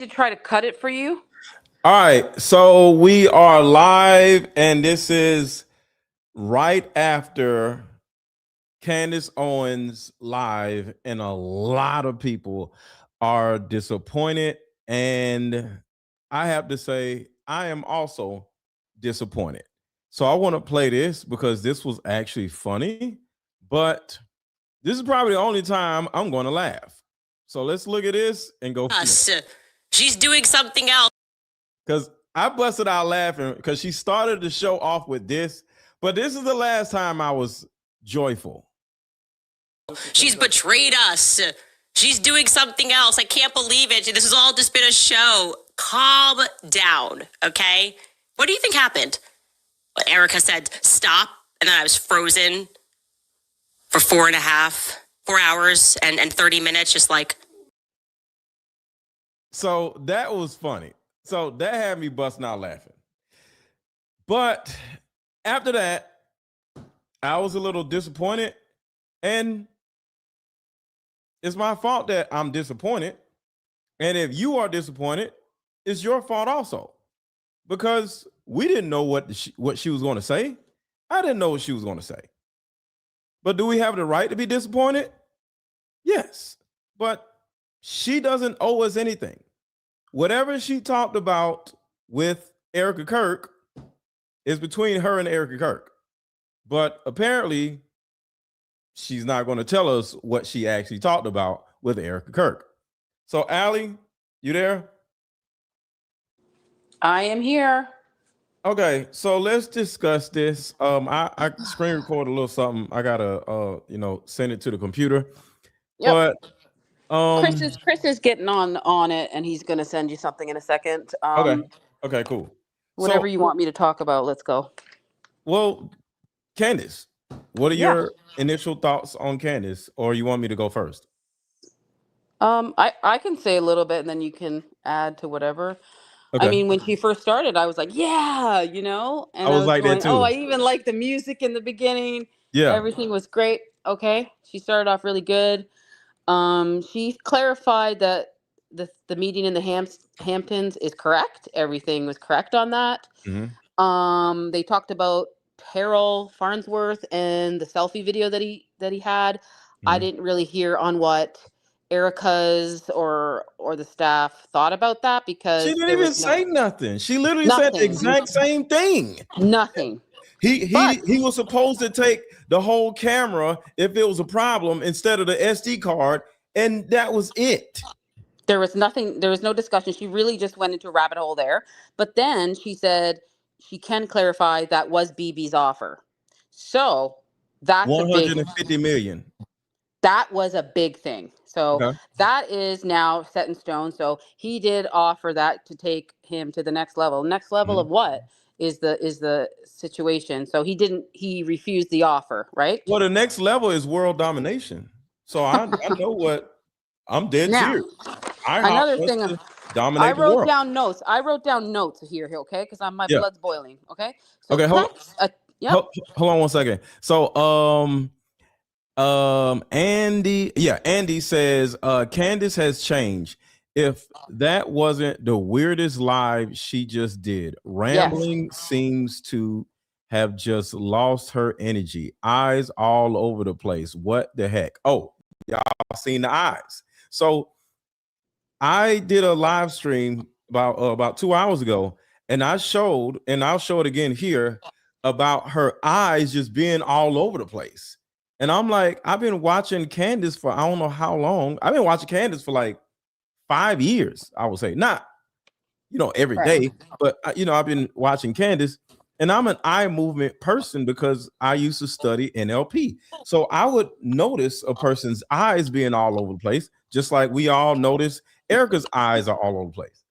To try to cut it for you. All right, so we are live, and this is right after Candace Owens live, and a lot of people are disappointed. And I have to say, I am also disappointed. So I want to play this because this was actually funny, but this is probably the only time I'm going to laugh. So let's look at this and go. She's doing something else. Because I busted out laughing because she started the show off with this, but this is the last time I was joyful. She's betrayed us. She's doing something else. I can't believe it. This has all just been a show. Calm down, okay? What do you think happened? Erika said, stop, and then I was frozen for 4 hours and 30 minutes, just like. So that was funny. So that had me busting out laughing. But after that, I was a little disappointed. And it's my fault that I'm disappointed. And if you are disappointed, it's your fault also. Because we didn't know what she was going to say. I didn't know what she was going to say. But do we have the right to be disappointed? Yes. But she doesn't owe us anything. Whatever she talked about with Erika Kirk is between her and Erika Kirk. But apparently, she's not going to tell us what she actually talked about with Erika Kirk. So, Allie, you there? I am here. Okay, so let's discuss this. I screen record a little something. I gotta send it to the computer. Yep. But Chris is getting on it, and he's gonna send you something in a second. Okay, cool. Whatever you want me to talk about, let's go. Well, Candace, what are your initial thoughts on Candace, or you want me to go first? I can say a little bit, and then you can add to whatever. Okay. I mean, when she first started, I was like, yeah, and I was like that too. Oh, I even liked the music in the beginning. Yeah. Everything was great. Okay. She started off really good. She clarified that the meeting in the Hamptons is correct. Everything was correct on that. Mm-hmm. They talked about Harold Farnsworth and the selfie video that he had. Mm-hmm. I didn't really hear on what Erika's or the staff thought about that, because she didn't even say nothing. She literally said the exact same thing. Nothing. He was supposed to take the whole camera if it was a problem instead of the SD card, and that was it. There was nothing. There was no discussion. She really just went into a rabbit hole there. But then she said she can clarify that was BB's offer. So that's $150 million. That was a big thing. So that is now set in stone. So he did offer that to take him to the next level. Next level of what is the situation? So he refused the offer, right? Well, the next level is world domination. So I know what I'm dead serious. Another thing, dominate the world. I wrote down notes here, okay? Because my blood's boiling. Okay. So hold on 1 second. So Andy says Candace has changed. If that wasn't the weirdest live she just did, rambling seems to have just lost her energy. Eyes all over the place. What the heck? Oh, y'all seen the eyes. So I did a live stream about 2 hours ago, and I showed, and I'll show it again here, about her eyes just being all over the place. And I'm like, I've been watching Candace for I don't know how long. I've been watching Candace for like 5 years, I would say. Not, every day, but I've been watching Candace, and I'm an eye movement person because I used to study NLP. So I would notice a person's eyes being all over the place, just like we all notice Erika's eyes are all over the place.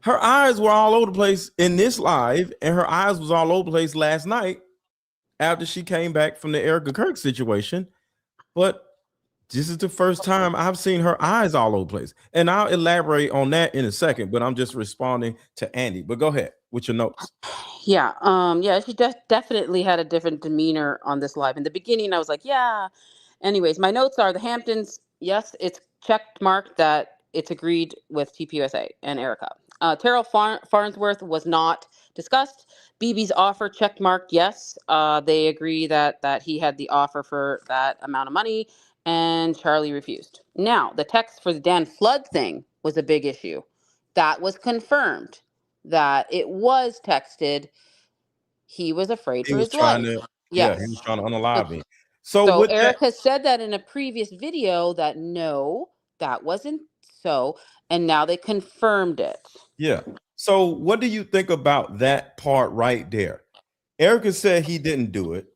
Her eyes were all over the place in this live, and her eyes was all over the place last night after she came back from the Erika Kirk situation. But this is the first time I've seen her eyes all over the place. And I'll elaborate on that in a second, but I'm just responding to Andy. But go ahead with your notes. Yeah. She definitely had a different demeanor on this live. In the beginning, I was like, yeah. Anyways, my notes are the Hamptons. Yes, it's checked marked that it's agreed with TPUSA and Erika. Terrell Farnsworth was not discussed. BB's offer checkmarked yes. They agree that he had the offer for that amount of money, and Charlie refused. Now, the text for the Dan Flood thing was a big issue. That was confirmed that it was texted. He was afraid for his life. Yeah, he was trying to unalive me. So Erika said that in a previous video that no, that wasn't so, and now they confirmed it. Yeah. So what do you think about that part right there? Erika said he didn't do it,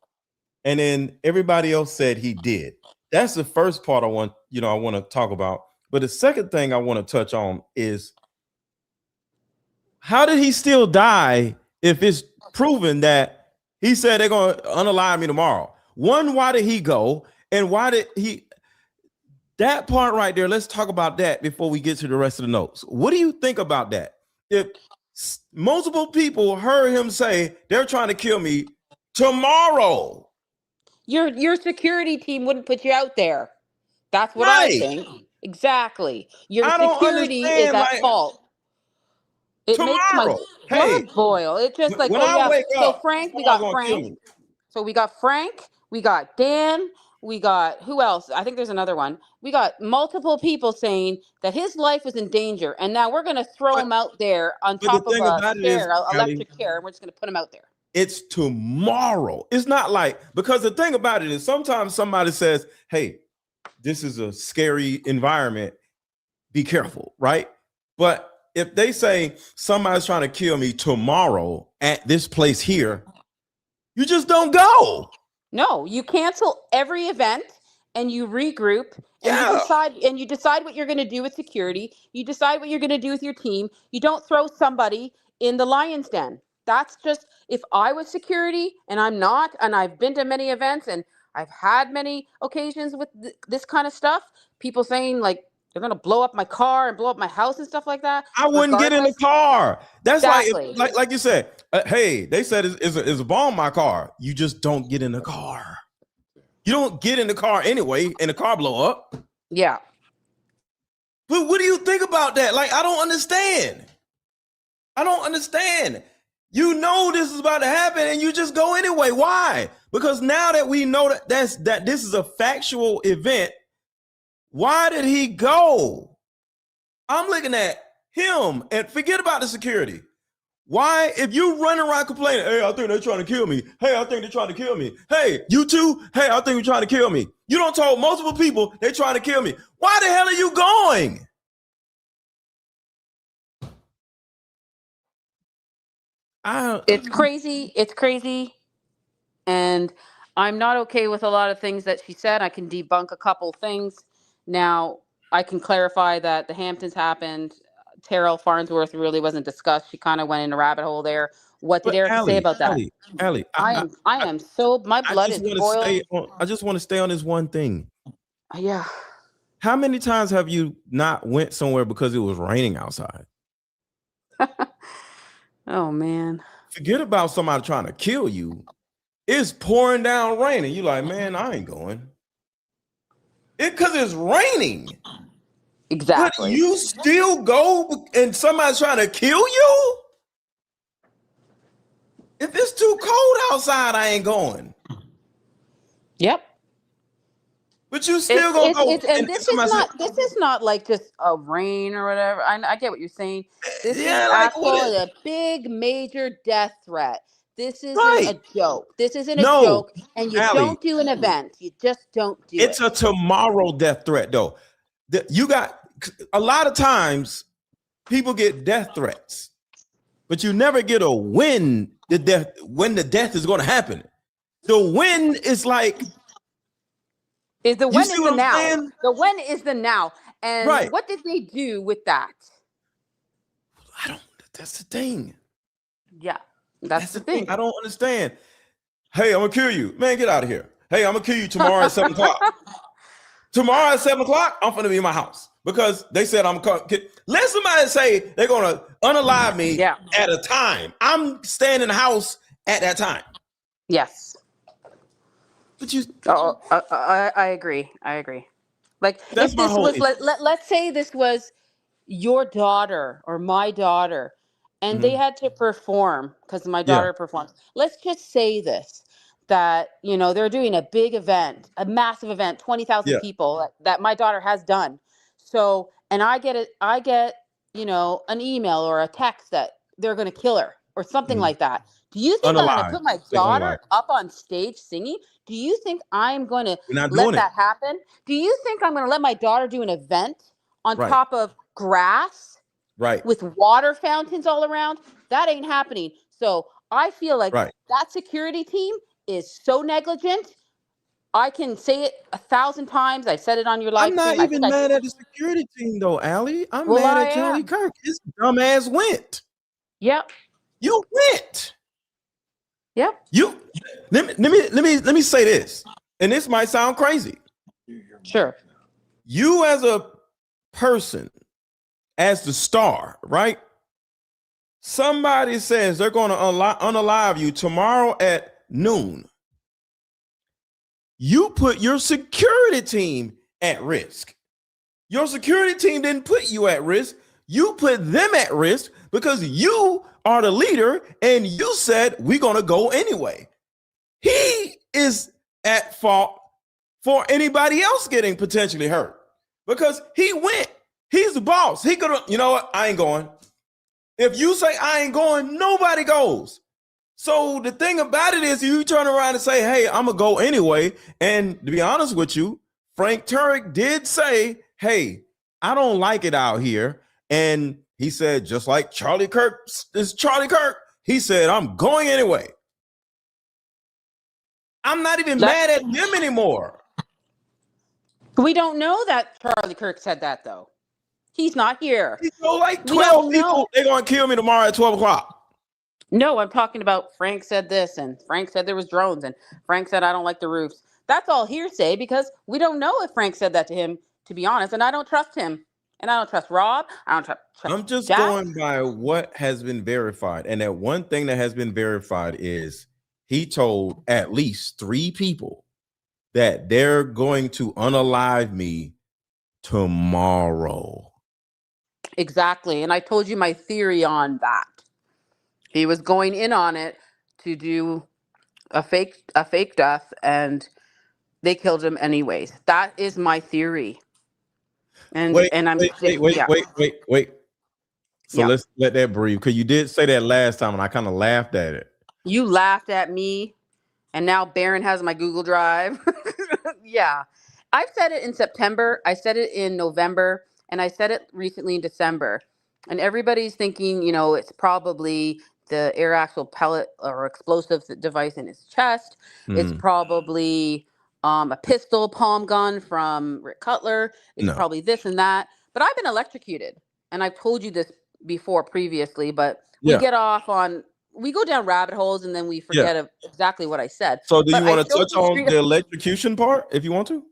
and then everybody else said he did. That's the first part I want to talk about. But the second thing I want to touch on is, how did he still die if it's proven that he said they're going to unalive me tomorrow? One, why did he go? And why did he? That part right there, let's talk about that before we get to the rest of the notes. What do you think about that? If multiple people heard him say they're trying to kill me tomorrow, your security team wouldn't put you out there. That's what I think. Exactly. Your security is at fault. It makes my blood boil. It's just like, when I wake up, so Frank, we got Frank. So we got Frank, we got Dan, we got who else? I think there's another one. We got multiple people saying that his life was in danger, and now we're going to throw him out there on top of a chair, electric chair, and we're just going to put him out there. It's tomorrow. It's not like, because the thing about it is sometimes somebody says, hey, this is a scary environment. Be careful, right? But if they say somebody's trying to kill me tomorrow at this place here, you just don't go. No, you cancel every event and you regroup and you decide what you're going to do with security. You decide what you're going to do with your team. You don't throw somebody in the lion's den. That's just, if I was security and I'm not, and I've been to many events and I've had many occasions with this kind of stuff, people saying like, they're going to blow up my car and blow up my house and stuff like that. I wouldn't get in the car. That's like you said, hey, they said it's a bomb in my car. You just don't get in the car. You don't get in the car anyway, and the car blow up. Yeah. But what do you think about that? Like, I don't understand. You know this is about to happen, and you just go anyway. Why? Because now that we know that this is a factual event, why did he go? I'm looking at him, and forget about the security. Why, if you run around complaining, hey, I think they're trying to kill me. Hey, I think they're trying to kill me. Hey, you too? Hey, I think they're trying to kill me. You don't told multiple people they're trying to kill me. Why the hell are you going? It's crazy. It's crazy. And I'm not okay with a lot of things that she said. I can debunk a couple things. Now, I can clarify that the Hamptons happened. Terrell Farnsworth really wasn't discussed. She kind of went in a rabbit hole there. What did Erika say about that? Allie, I am so, my blood is boiling. I just want to stay on this one thing. Yeah. How many times have you not went somewhere because it was raining outside? Oh, man. Forget about somebody trying to kill you. It's pouring down raining. You're like, man, I ain't going. Because it's raining. Exactly. But you still go and somebody's trying to kill you? If it's too cold outside, I ain't going. Yep. But you still gonna go. And this is not like just a rain or whatever. I get what you're saying. This is actually a big major death threat. This isn't a joke. This isn't a joke. And you don't do an event. You just don't do it. It's a tomorrow death threat, though. You got a lot of times people get death threats, but you never get a when the death is going to happen. The when is like the when is the now. The when is the now. And what did they do with that? That's the thing. Yeah, that's the thing. I don't understand. Hey, I'm gonna kill you, man. Get out of here. Hey, I'm gonna kill you tomorrow at 7 o'clock. Tomorrow at 7 o'clock, I'm gonna be in my house because they said I'm gonna. Let somebody say they're gonna unalive me at a time. I'm staying in the house at that time. Yes. But you. I agree. Like, if this was, let's say this was your daughter or my daughter, and they had to perform because my daughter performs. Let's just say this, that, they're doing a big event, a massive event, 20,000 people that my daughter has done. So, and I get, an email or a text that they're going to kill her or something like that. Do you think I'm going to put my daughter up on stage singing? Do you think I'm going to let that happen? Do you think I'm going to let my daughter do an event on top of grass with water fountains all around? That ain't happening. So I feel like that security team is so negligent. I can say it 1,000 times. I said it on your live stream. I'm not even mad at the security team though, Allie. I'm mad at Charlie Kirk. His dumb ass went. Yep. You went. Yep. Let me say this, and this might sound crazy. Sure. You as a person, as the star, right? Somebody says they're going to unalive you tomorrow at noon. You put your security team at risk. Your security team didn't put you at risk. You put them at risk because you are the leader and you said we're going to go anyway. He is at fault for anybody else getting potentially hurt because he went. He's the boss. He could have, you know what? I ain't going. If you say I ain't going, nobody goes. So the thing about it is you turn around and say, hey, I'm going to go anyway. And to be honest with you, Frank Turek did say, hey, I don't like it out here. And he said, just like Charlie Kirk, this Charlie Kirk, he said, I'm going anyway. I'm not even mad at him anymore. We don't know that Charlie Kirk said that, though. He's not here. He told like 12 people they're going to kill me tomorrow at 12 o'clock. No, I'm talking about Frank said this, and Frank said there was drones, and Frank said I don't like the roofs. That's all hearsay because we don't know if Frank said that to him, to be honest, and I don't trust him. And I don't trust Rob. I don't trust I'm just Jack. going by what has been verified. And that one thing that has been verified is he told at least 3 people that they're going to unalive me tomorrow. Exactly. And I told you my theory on that. He was going in on it to do a fake death, and they killed him anyways. That is my theory. And wait. So let's let that breathe, because you did say that last time and I kind of laughed at it. You laughed at me, and now Barron has my Google Drive. Yeah. I've said it in September, I said it in November, and I said it recently in December. And everybody's thinking, it's probably the air axle pellet or explosive device in his chest. It's probably a pistol palm gun from Rick Cutler. It's probably this and that. But I've been electrocuted. And I've told you this before previously, but we get off on, we go down rabbit holes and then we forget exactly what I said. So do you want to touch on the electrocution part if you want to?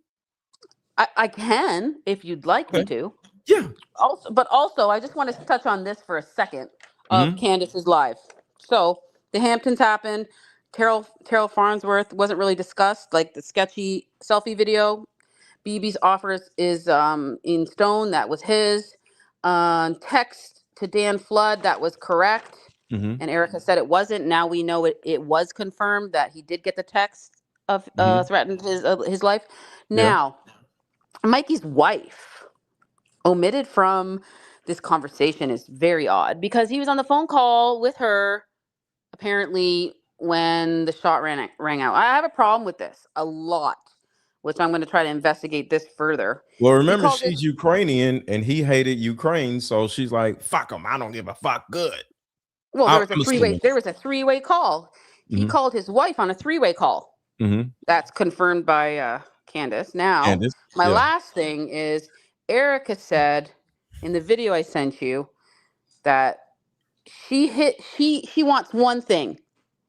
I can, if you'd like me to. Yeah. Also, I just want to touch on this for a second of Candace's live. So the Hamptons happened. Terrell Farnsworth wasn't really discussed, like the sketchy selfie video. BB's offer is in stone. That was his. Text to Dan Flood, that was correct. And Erika said it wasn't. Now we know it was confirmed that he did get the text of threatened his life. Now, Mikey's wife omitted from this conversation is very odd because he was on the phone call with her apparently when the shot rang out. I have a problem with this a lot, which I'm going to try to investigate this further. Well, remember, she's Ukrainian and he hated Ukraine, so she's like, fuck him, I don't give a fuck. Good. Well, there was a three-way call. He called his wife on a 3-way call. That's confirmed by Candace. Now, my last thing is Erika said in the video I sent you that she wants one thing,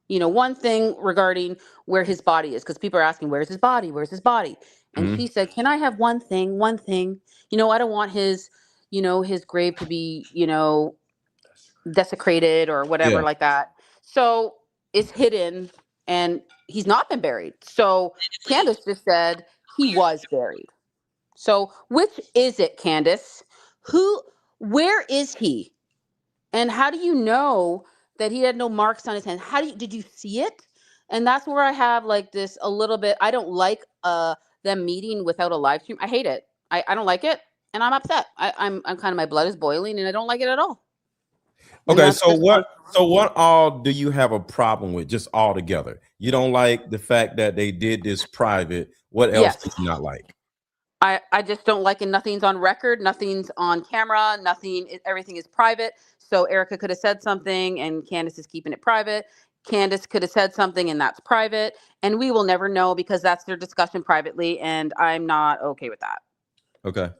one thing regarding where his body is, because people are asking, where's his body? Where's his body? And she said, can I have one thing? I don't want his, his grave to be, desecrated or whatever like that. So it's hidden and he's not been buried. So Candace just said he was buried. So which is it, Candace? Where is he? And how do you know that he had no marks on his hand? Did you see it? And that's where I have like this a little bit. I don't like them meeting without a live stream. I hate it. I don't like it, and I'm upset. I'm kind of, my blood is boiling, and I don't like it at all. Okay, so what all do you have a problem with, just all together? You don't like the fact that they did this private. What else do you not like? I just don't like it. Nothing's on record. Nothing's on camera. Everything is private. So Erika could have said something and Candace is keeping it private. Candace could have said something and that's private. And we will never know because that's their discussion privately. And I'm not okay with that. Okay.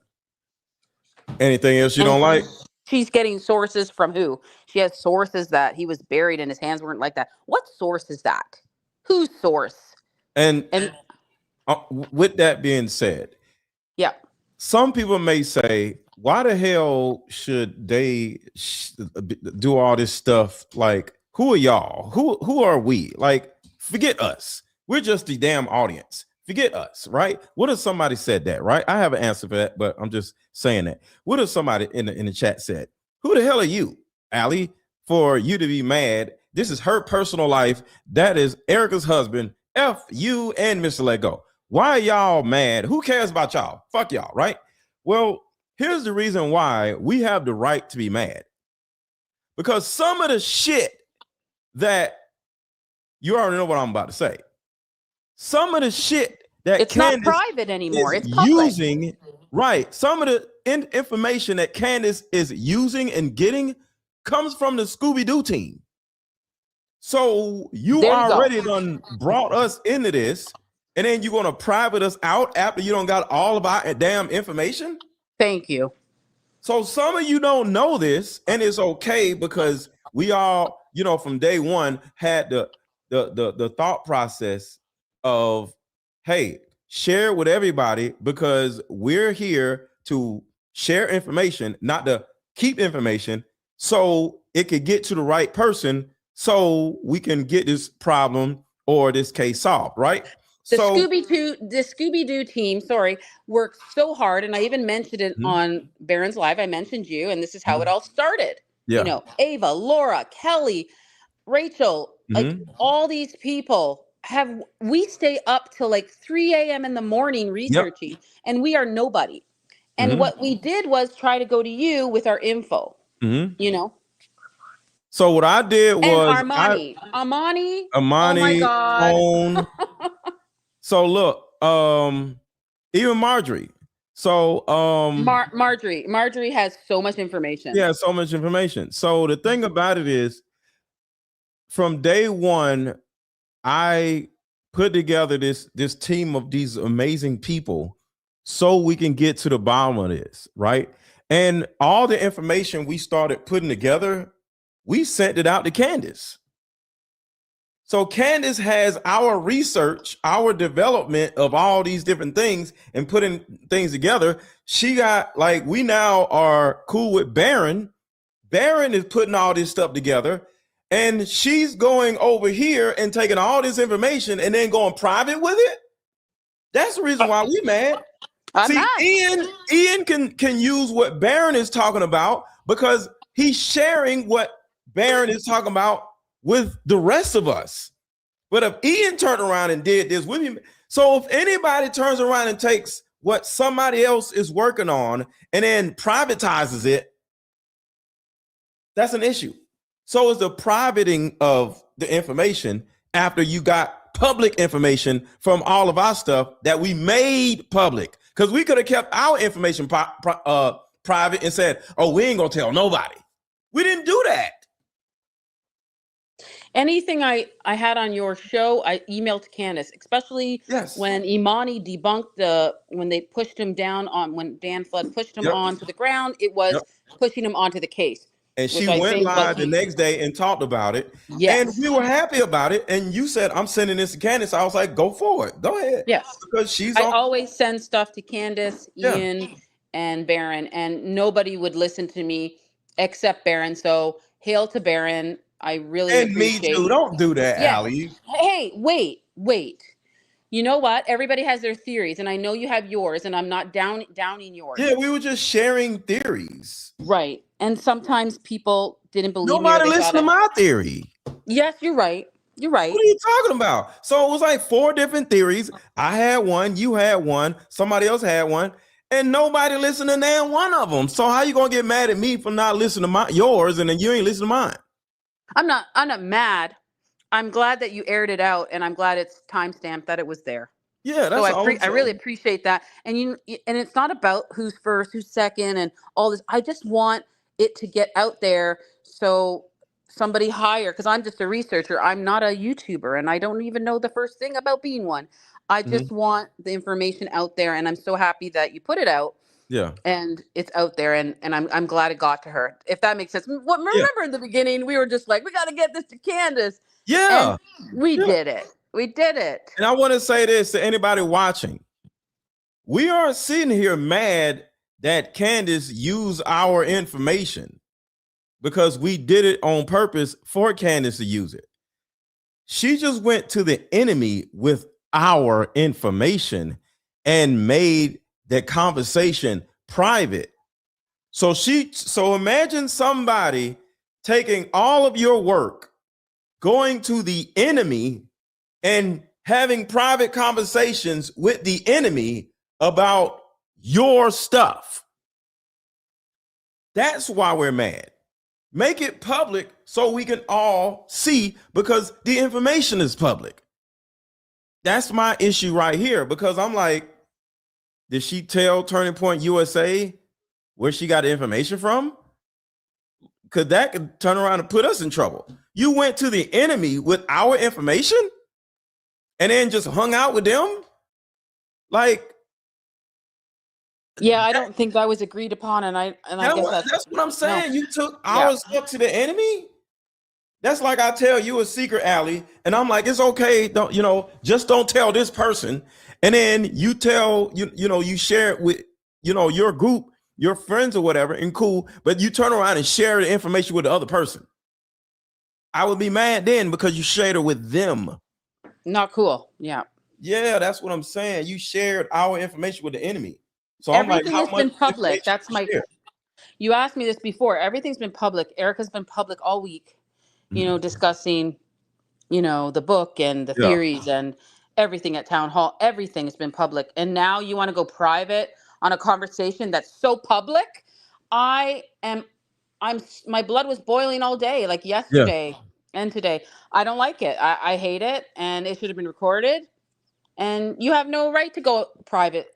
Anything else you don't like? She's getting sources from who? She has sources that he was buried and his hands weren't like that. What source is that? Whose source? And with that being said, yeah, some people may say, why the hell should they do all this stuff? Like, who are y'all? Who are we? Like, forget us. We're just the damn audience. Forget us, right? What if somebody said that, right? I have an answer for that, but I'm just saying that. What if somebody in the chat said, who the hell are you, Allie, for you to be mad? This is her personal life. That is Erika's husband. F you and Mr. Let Go. Why are y'all mad? Who cares about y'all? Fuck y'all, right? Well, here's the reason why we have the right to be mad. Because some of the shit that you already know what I'm about to say. Some of the shit that it's Candace not private anymore. It's using, right? Some of the information that Candace is using and getting comes from the Scooby-Doo team. So you already done brought us into this, and then you're gonna private us out after you don't got all of our damn information? Thank you. So some of you don't know this, and it's okay because we all, from day one had the thought process of, hey, share with everybody because we're here to share information, not to keep information, so it could get to the right person so we can get this problem or this case solved, right? The Scooby-Doo team, worked so hard, and I even mentioned it on Barron's Live. I mentioned you, and this is how it all started. Yeah. Ava, Laura, Kelly, Rachel, like all these people we stay up till like 3 a.m. in the morning researching, and we are nobody. And what we did was try to go to you with our info, So what I did was Amani, oh my God. So look, even Marjorie. So Marjorie has so much information. Yeah, so much information. So the thing about it is, from day one, I put together this team of these amazing people so we can get to the bottom of this, right? And all the information we started putting together, we sent it out to Candace. So Candace has our research, our development of all these different things and putting things together. She got, we now are cool with Barron. Barron is putting all this stuff together. And she's going over here and taking all this information and then going private with it. That's the reason why we mad. Ian can use what Barron is talking about because he's sharing what Barron is talking about with the rest of us. But if Ian turned around and did this with him, so if anybody turns around and takes what somebody else is working on and then privatizes it, that's an issue. So is the privating of the information after you got public information from all of our stuff that we made public. Because we could have kept our information private and said, oh, we ain't gonna tell nobody. We didn't do that. Anything I had on your show, I emailed to Candace, especially when Imani debunked when they pushed him down when Dan Flood pushed him onto the ground, it was pushing him onto the case. And she went live the next day and talked about it. Yes. And we were happy about it. And you said, I'm sending this to Candace. I was like, go for it. Go ahead. Yes. Because I always send stuff to Candace, Ian, and Barron, and nobody would listen to me except Barron. So hail to Barron. I really appreciate me too. Don't do that, Allie. Hey, wait. You know what? Everybody has their theories, and I know you have yours, and I'm not downing yours. Yeah, we were just sharing theories. Right. And sometimes people didn't believe me. Nobody listened to my theory. Yes, you're right. You're right. What are you talking about? So it was like 4 different theories. I had one, you had one, somebody else had one, and nobody listened to damn one of them. So how you gonna get mad at me for not listening to yours, and then you ain't listening to mine? I'm not mad. I'm glad that you aired it out, and I'm glad it's timestamped that it was there. Yeah, that's so I really appreciate that. And and it's not about who's first, who's second, and all this. I just want it to get out there so somebody higher, because I'm just a researcher. I'm not a YouTuber, and I don't even know the first thing about being one. I just want the information out there, and I'm so happy that you put it out. Yeah. And it's out there, and I'm glad it got to her. If that makes sense. Remember in the beginning, we were just like, we got to get this to Candace. Yeah. And we did it. We did it. And I want to say this to anybody watching. We aren't sitting here mad that Candace used our information, because we did it on purpose for Candace to use it. She just went to the enemy with our information and made the conversation private. So imagine somebody taking all of your work, going to the enemy and having private conversations with the enemy about your stuff. That's why we're mad. Make it public so we can all see, because the information is public. That's my issue right here, because I'm like, did she tell Turning Point USA where she got the information from? Because that could turn around and put us in trouble. You went to the enemy with our information and then just hung out with them? Like, yeah, I don't think that was agreed upon, and I guess that's what I'm saying. No. You took our stuff to the enemy. That's like I tell you a secret, Allie, and I'm like, it's okay, just don't tell this person. And then you tell you share it with your group, your friends or whatever, and cool, but you turn around and share the information with the other person. I would be mad then, because you shared it with them. Not cool. Yeah. Yeah, that's what I'm saying. You shared our information with the enemy. So everything I'm like, has been public. That's my. You asked me this before. Everything's been public. Erika's been public all week, discussing, the book and the theories and everything at town hall. Everything has been public, and now you want to go private on a conversation that's so public. My blood was boiling all day, like yesterday and today. I don't like it. I hate it, and it should have been recorded. And you have no right to go private.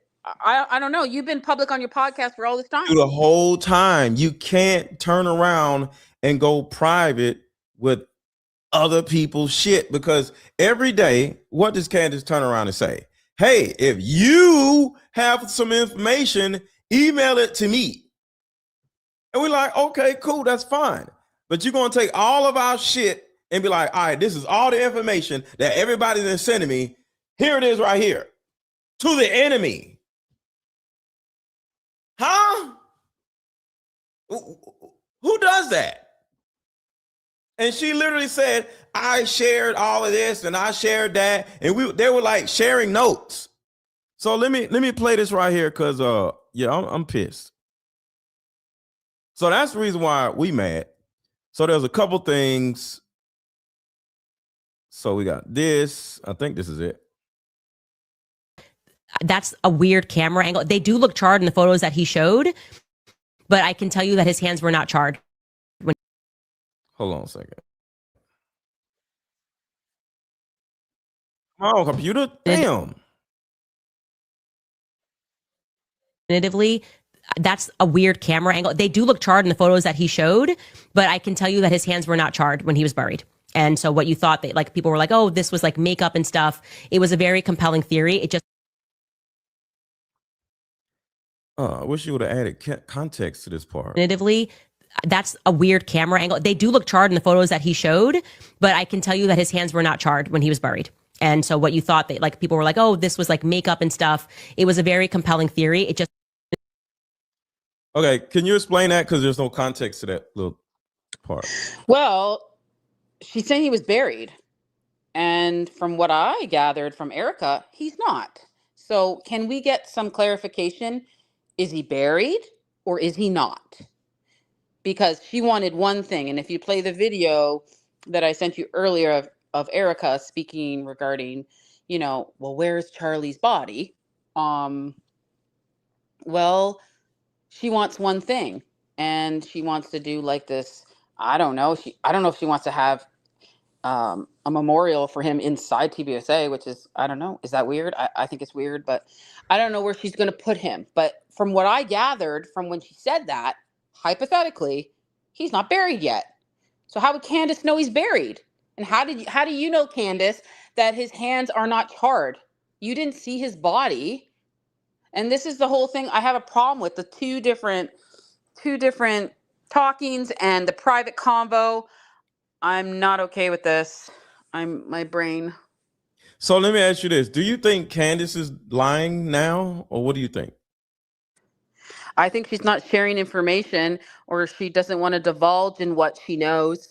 I don't know. You've been public on your podcast for all this time. The whole time. You can't turn around and go private with other people's shit, because every day, what does Candace turn around and say? Hey, if you have some information, email it to me. And we're like, okay, cool, that's fine. But you're going to take all of our shit and be like, all right, this is all the information that everybody's been sending me. Here it is right here. To the enemy. Huh? Who does that? And she literally said, I shared all of this and I shared that. And they were like sharing notes. So let me play this right here, because I'm pissed. So that's the reason why we mad. So there's a couple things. So we got this. I think this is it. That's a weird camera angle. They do look charred in the photos that he showed, but I can tell you that his hands were not charred. Hold on a second. Come on, computer. Damn. Definitively, that's a weird camera angle. They do look charred in the photos that he showed, but I can tell you that his hands were not charred when he was buried. And so what you thought, that like people were like, oh, this was like makeup and stuff. It was a very compelling theory. It just. I wish you would have added context to this part. Definitively, that's a weird camera angle. They do look charred in the photos that he showed, but I can tell you that his hands were not charred when he was buried. And so what you thought, that like people were like, oh, this was like makeup and stuff. It was a very compelling theory. It just. Okay, can you explain that? Because there's no context to that little part. Well, she's saying he was buried. And from what I gathered from Erika, he's not. So can we get some clarification? Is he buried or is he not? Because she wanted one thing. And if you play the video that I sent you earlier of Erika speaking regarding, well, where's Charlie's body? Well, she wants one thing, and she wants to do like this. I don't know. I don't know if she wants to have a memorial for him inside TPUSA, which is, I don't know. Is that weird? I think it's weird, but I don't know where she's going to put him. But from what I gathered from when she said that, hypothetically, he's not buried yet. So how would Candace know he's buried? And how do you know, Candace, that his hands are not charred? You didn't see his body. And this is the whole thing I have a problem with, the two different talkings and the private convo. I'm not okay with this. My brain. So let me ask you this. Do you think Candace is lying now, or what do you think? I think she's not sharing information, or she doesn't want to divulge in what she knows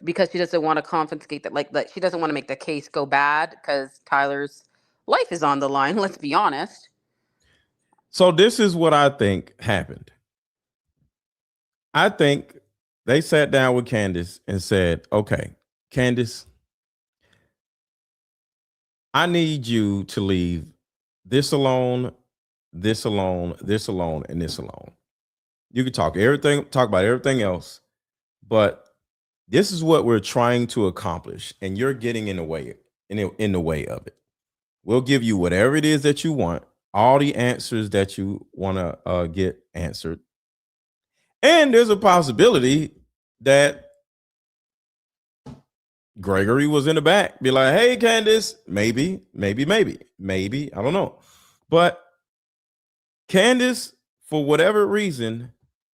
because she doesn't want to confiscate that. Like, she doesn't want to make the case go bad because Tyler's life is on the line. Let's be honest. So this is what I think happened. I think they sat down with Candace and said, okay, Candace, I need you to leave this alone, this alone, this alone, and this alone. You can talk about everything else, but this is what we're trying to accomplish, and you're getting in the way of it. We'll give you whatever it is that you want, all the answers that you want to get answered. And there's a possibility that Gregory was in the back, be like, hey, Candace, maybe, I don't know. But Candace, for whatever reason,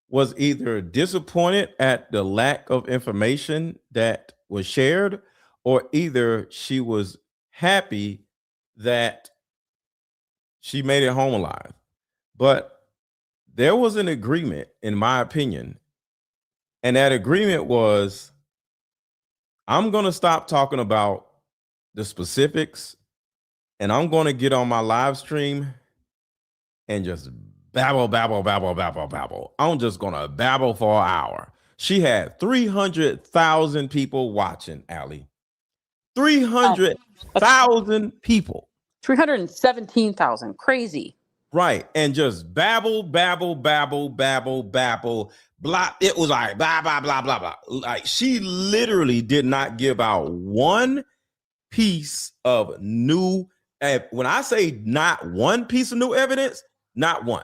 was either disappointed at the lack of information that was shared, or either she was happy that she made it home alive. But there was an agreement, in my opinion, and that agreement was, I'm going to stop talking about the specifics, and I'm going to get on my live stream and just babble. I'm just going to babble for an hour. She had 300,000 people watching, Allie. 300,000 people. 317,000. Crazy. Right. And just babble. Blah. It was like blah, blah, blah, blah, blah. Like, she literally did not give out one piece of new. When I say not one piece of new evidence, not one.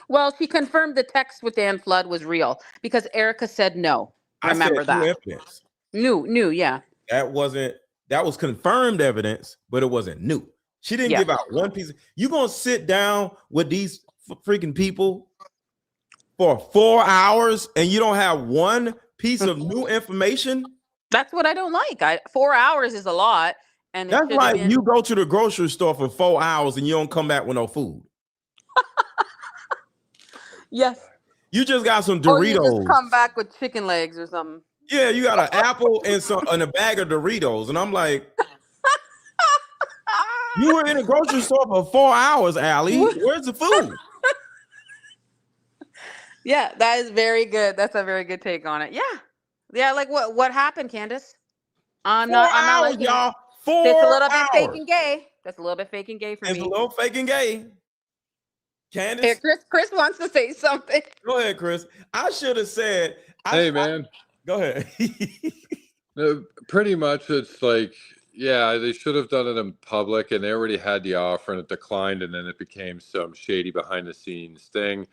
Well, she confirmed the text with Dan Flood was real because Erika said no. Remember that. New evidence. New, yeah. That was confirmed evidence, but it wasn't new. She didn't give out one piece. You gonna sit down with these freaking people for 4 hours and you don't have one piece of new information? That's what I don't like. 4 hours is a lot. And that's like you go to the grocery store for 4 hours and you don't come back with no food. Yes. You just got some Doritos. Or you just come back with chicken legs or something. Yeah, you got an apple and a bag of Doritos. And I'm like, you were in a grocery store for 4 hours, Allie. Where's the food? Yeah, that is very good. That's a very good take on it. Yeah. Like what happened, Candace? I'm not like y'all. 4 That's a little hours. bit fake and gay. That's a little bit fake and gay for me. It's a little fake and gay. Candace, here, Chris wants to say something. Go ahead, Chris. I should have said. Hey, man. Go ahead. No, pretty much, it's like, yeah, they should have done it in public, and they already had the offer, and it declined, and then it became some shady behind-the-scenes thing.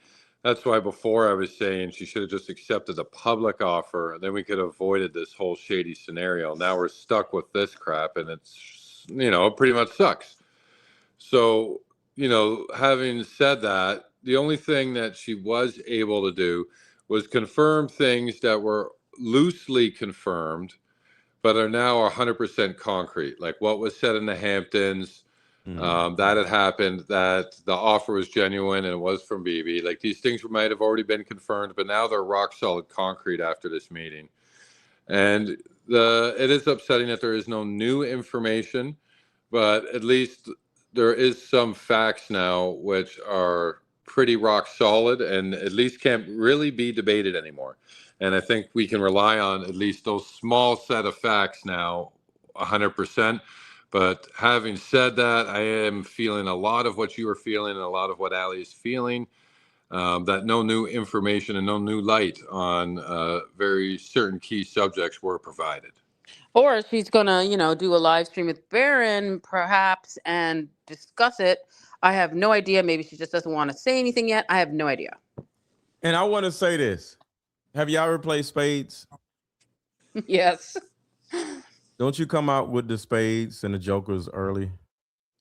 That's why before I was saying she should have just accepted the public offer, and then we could have avoided this whole shady scenario. Now we're stuck with this crap, and it's, it pretty much sucks. So, having said that, the only thing that she was able to do was confirm things that were loosely confirmed, but are now 100% concrete. Like what was said in the Hamptons, that had happened, that the offer was genuine and it was from BB. Like these things might have already been confirmed, but now they're rock solid concrete after this meeting. And It is upsetting that there is no new information, but at least there is some facts now which are pretty rock solid and at least can't really be debated anymore. And I think we can rely on at least those small set of facts now 100%. But having said that, I am feeling a lot of what you are feeling and a lot of what Ali is feeling, that no new information and no new light on very certain key subjects were provided. Or she's gonna, do a live stream with Baron, perhaps, and discuss it. I have no idea. Maybe she just doesn't want to say anything yet. I have no idea. And I want to say this. Have y'all ever played spades? Yes. Don't you come out with the spades and the jokers early?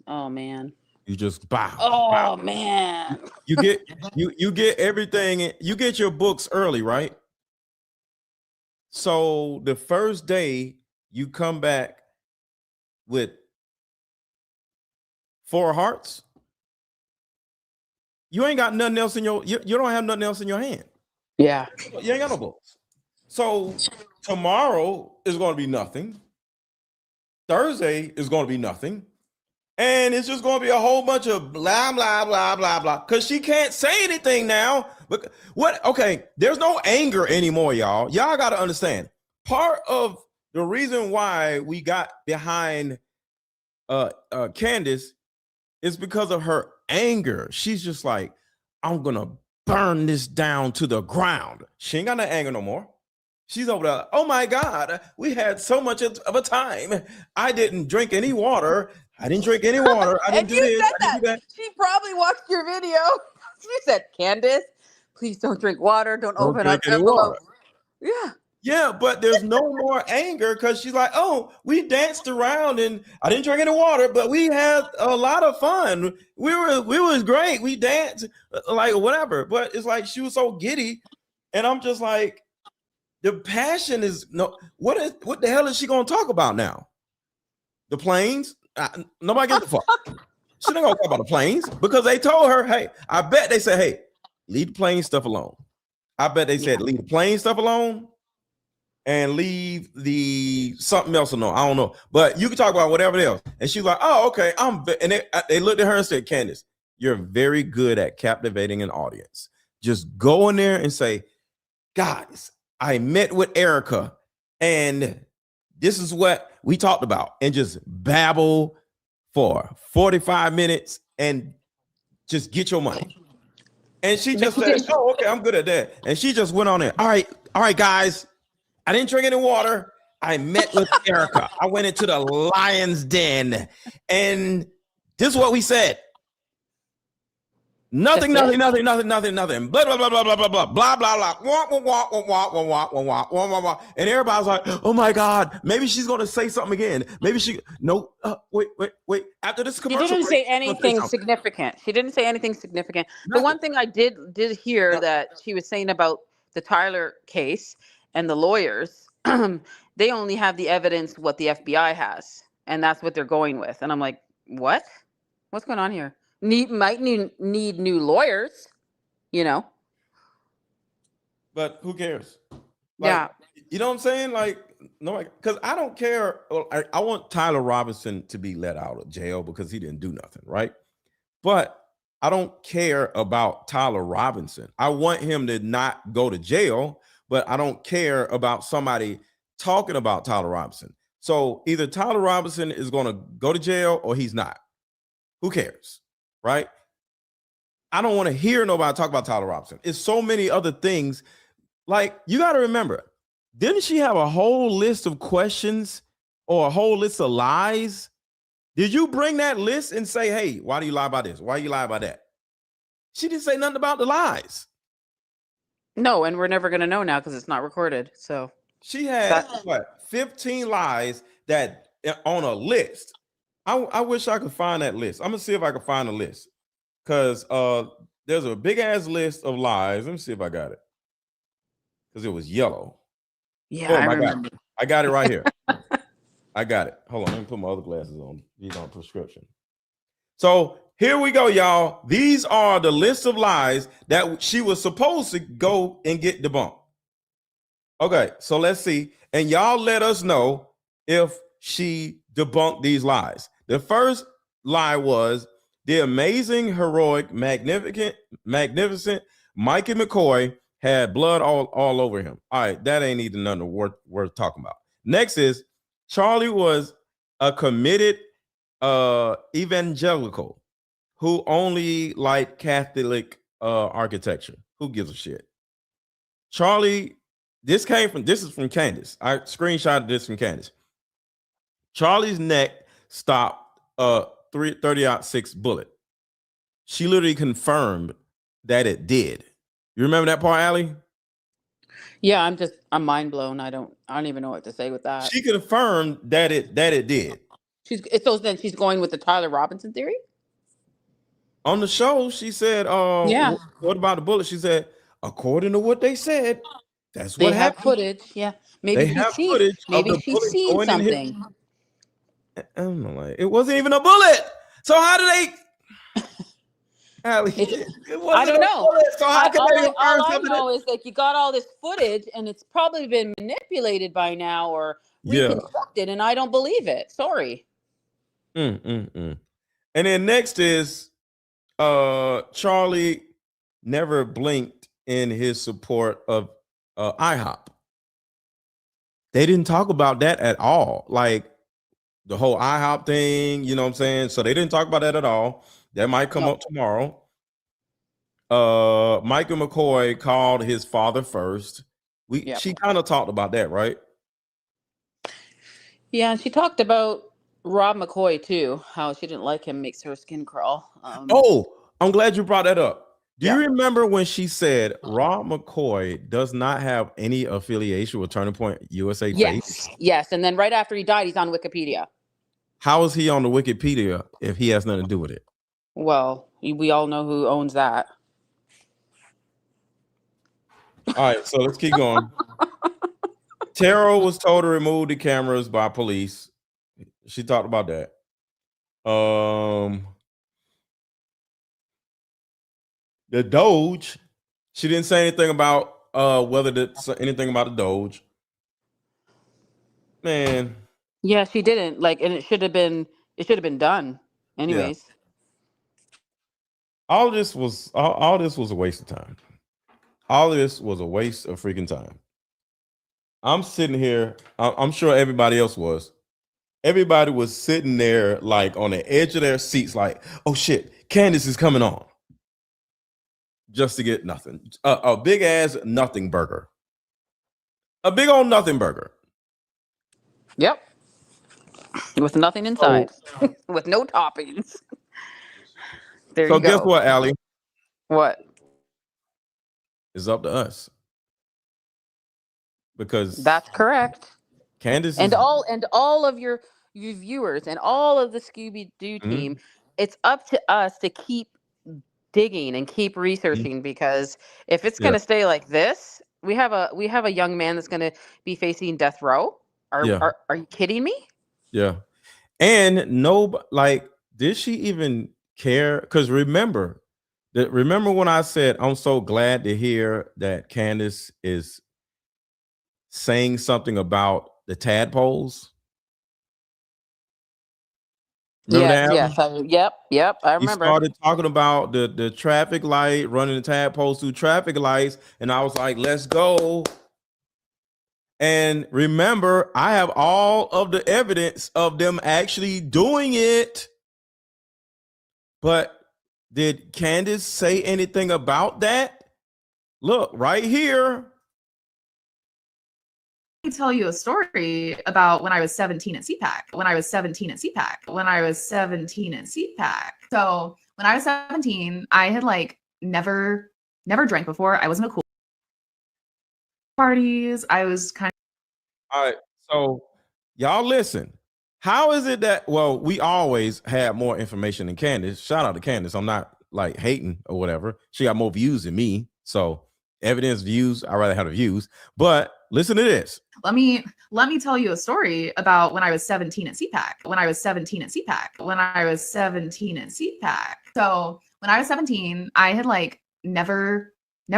Oh man. You just bow. Oh bow. man. You get everything. You get your books early, right? So the first day you come back with 4 hearts. You ain't got nothing else in you don't have nothing else in your hand. Yeah. You ain't got no books. So tomorrow is going to be nothing. Thursday is going to be nothing. And it's just going to be a whole bunch of blah, blah, blah, blah, blah. Because she can't say anything now. But okay, there's no anger anymore, y'all. Y'all got to understand. Part of the reason why we got behind Candace is because of her anger. She's just like, I'm going to burn this down to the ground. She ain't got no anger no more. She's over there. Oh my God, we had so much of a time. I didn't drink any water. I didn't drink any water. I didn't do this. I didn't do that. She probably watched your video. She said, Candace, please don't drink water. Don't open up envelopes. Yeah. Yeah, but there's no more anger because she's like, oh, we danced around and I didn't drink any water, but we had a lot of fun. We was great. We danced like whatever. But it's like she was so giddy, and I'm just like, the passion is no. What the hell is she gonna talk about now? The planes? Nobody gives a fuck. She ain't gonna talk about the planes because they told her, hey, I bet they said, hey, leave the plane stuff alone. I bet they said, leave the plane stuff alone. And leave the something else alone. I don't know, but you can talk about whatever else. And she's like, "Oh, okay." And they looked at her and said, "Candace, you're very good at captivating an audience. Just go in there and say, guys, I met with Erika, and this is what we talked about, and just babble for 45 minutes and just get your money." And she just said, "Oh, okay, I'm good at that." And she just went on there. All right, guys. I didn't drink any water. I met with Erika. I went into the lion's den, and this is what we said. Nothing. Blah, blah, blah, blah, blah, blah, blah, blah, blah, blah. And everybody's like, oh my God, maybe she's going to say something again. Maybe no, wait. After this commercial. She didn't say anything significant. She didn't say anything significant. The one thing I did hear that she was saying about the Tyler case and the lawyers, they only have the evidence what the FBI has, and that's what they're going with. And I'm like, what? What's going on here? Might need new lawyers, But who cares? Yeah. You know what I'm saying? Like, no, because I don't care. I want Tyler Robinson to be let out of jail because he didn't do nothing, right? But I don't care about Tyler Robinson. I want him to not go to jail, but I don't care about somebody talking about Tyler Robinson. So either Tyler Robinson is going to go to jail or he's not. Who cares, right? I don't want to hear nobody talk about Tyler Robinson. It's so many other things. Like, you got to remember, didn't she have a whole list of questions or a whole list of lies? Did you bring that list and say, hey, why do you lie about this? Why do you lie about that? She didn't say nothing about the lies. No, and we're never going to know now because it's not recorded. So she had 15 lies that on a list. I wish I could find that list. I'm gonna see if I can find a list because there's a big ass list of lies. Let me see if I got it because it was yellow. Yeah, I remember. I got it right here. I got it. Hold on, let me put my other glasses on. These are prescription. So here we go, y'all. These are the list of lies that she was supposed to go and get debunked. Okay, so let's see. And y'all let us know if she debunked these lies. The first lie was the amazing, heroic, magnificent Mikey McCoy had blood all over him. All right, that ain't even nothing worth talking about. Next is Charlie was a committed evangelical who only liked Catholic architecture. Who gives a shit? Charlie, this is from Candace. I screenshotted this from Candace. Charlie's neck stopped a 30-06 bullet. She literally confirmed that it did. You remember that part, Allie? Yeah, I'm mind blown. I don't even know what to say with that. She confirmed that it did. So then she's going with the Tyler Robinson theory? On the show, she said, yeah. What about the bullet? She said, according to what they said, that's they what have happened. Footage. Yeah. Maybe she's seen something. I'm like, it wasn't even a bullet. So how do they Allie, I don't know. So how can they all I know is that you got all this footage and it's probably been manipulated by now or reconstructed, and I don't believe it. Sorry. And then next is Charlie never blinked in his support of IHOP. They didn't talk about that at all. Like the whole IHOP thing, you know what I'm saying? So they didn't talk about that at all. That might come up tomorrow. Michael McCoy called his father first. She kind of talked about that, right? Yeah, and she talked about Rob McCoy too, how she didn't like him, makes her skin crawl. I'm glad you brought that up. Do you remember when she said Rob McCoy does not have any affiliation with Turning Point USA? Yes. And then right after he died, he's on Wikipedia. How is he on the Wikipedia if he has nothing to do with it? Well, we all know who owns that. All right, so let's keep going. Tara was told to remove the cameras by police. She talked about that. The Doge, she didn't say anything about anything about the Doge. Man. Yeah, she didn't. And it should have been done. Anyways. Yeah. All this was a waste of time. All this was a waste of freaking time. I'm sitting here. I'm sure everybody else was. Everybody was sitting there like on the edge of their seats like, oh shit, Candace is coming on. Just to get nothing. A big ass nothing burger. A big old nothing burger. Yep. With nothing inside. With no toppings. There you go. So guess what, Allie? What? It's up to us. Because that's correct. Candace and all of your viewers and all of the Scooby-Doo team, it's up to us to keep digging and keep researching, because if it's going to stay like this, we have a young man that's going to be facing death row. Are you kidding me? Yeah. And did she even care? Because remember when I said I'm so glad to hear that Candace is saying something about the tadpoles? Remember Yep. I remember. He started talking about the traffic light, running the tadpoles through traffic lights, and I was like, let's go. And remember, I have all of the evidence of them actually doing it. But did Candace say anything about that? Look, right here. Let me tell you a story about when I was 17 at CPAC. So when I was 17, I had never drank before. I wasn't a cool parties. I was kind of. All right. So y'all listen. How is it that, we always had more information than Candace. Shout out to Candace. I'm not hating or whatever. She got more views than me. So evidence, views, I'd rather have the views. But listen to this. Let me tell you a story about when I was 17 at CPAC. So when I was 17, I had never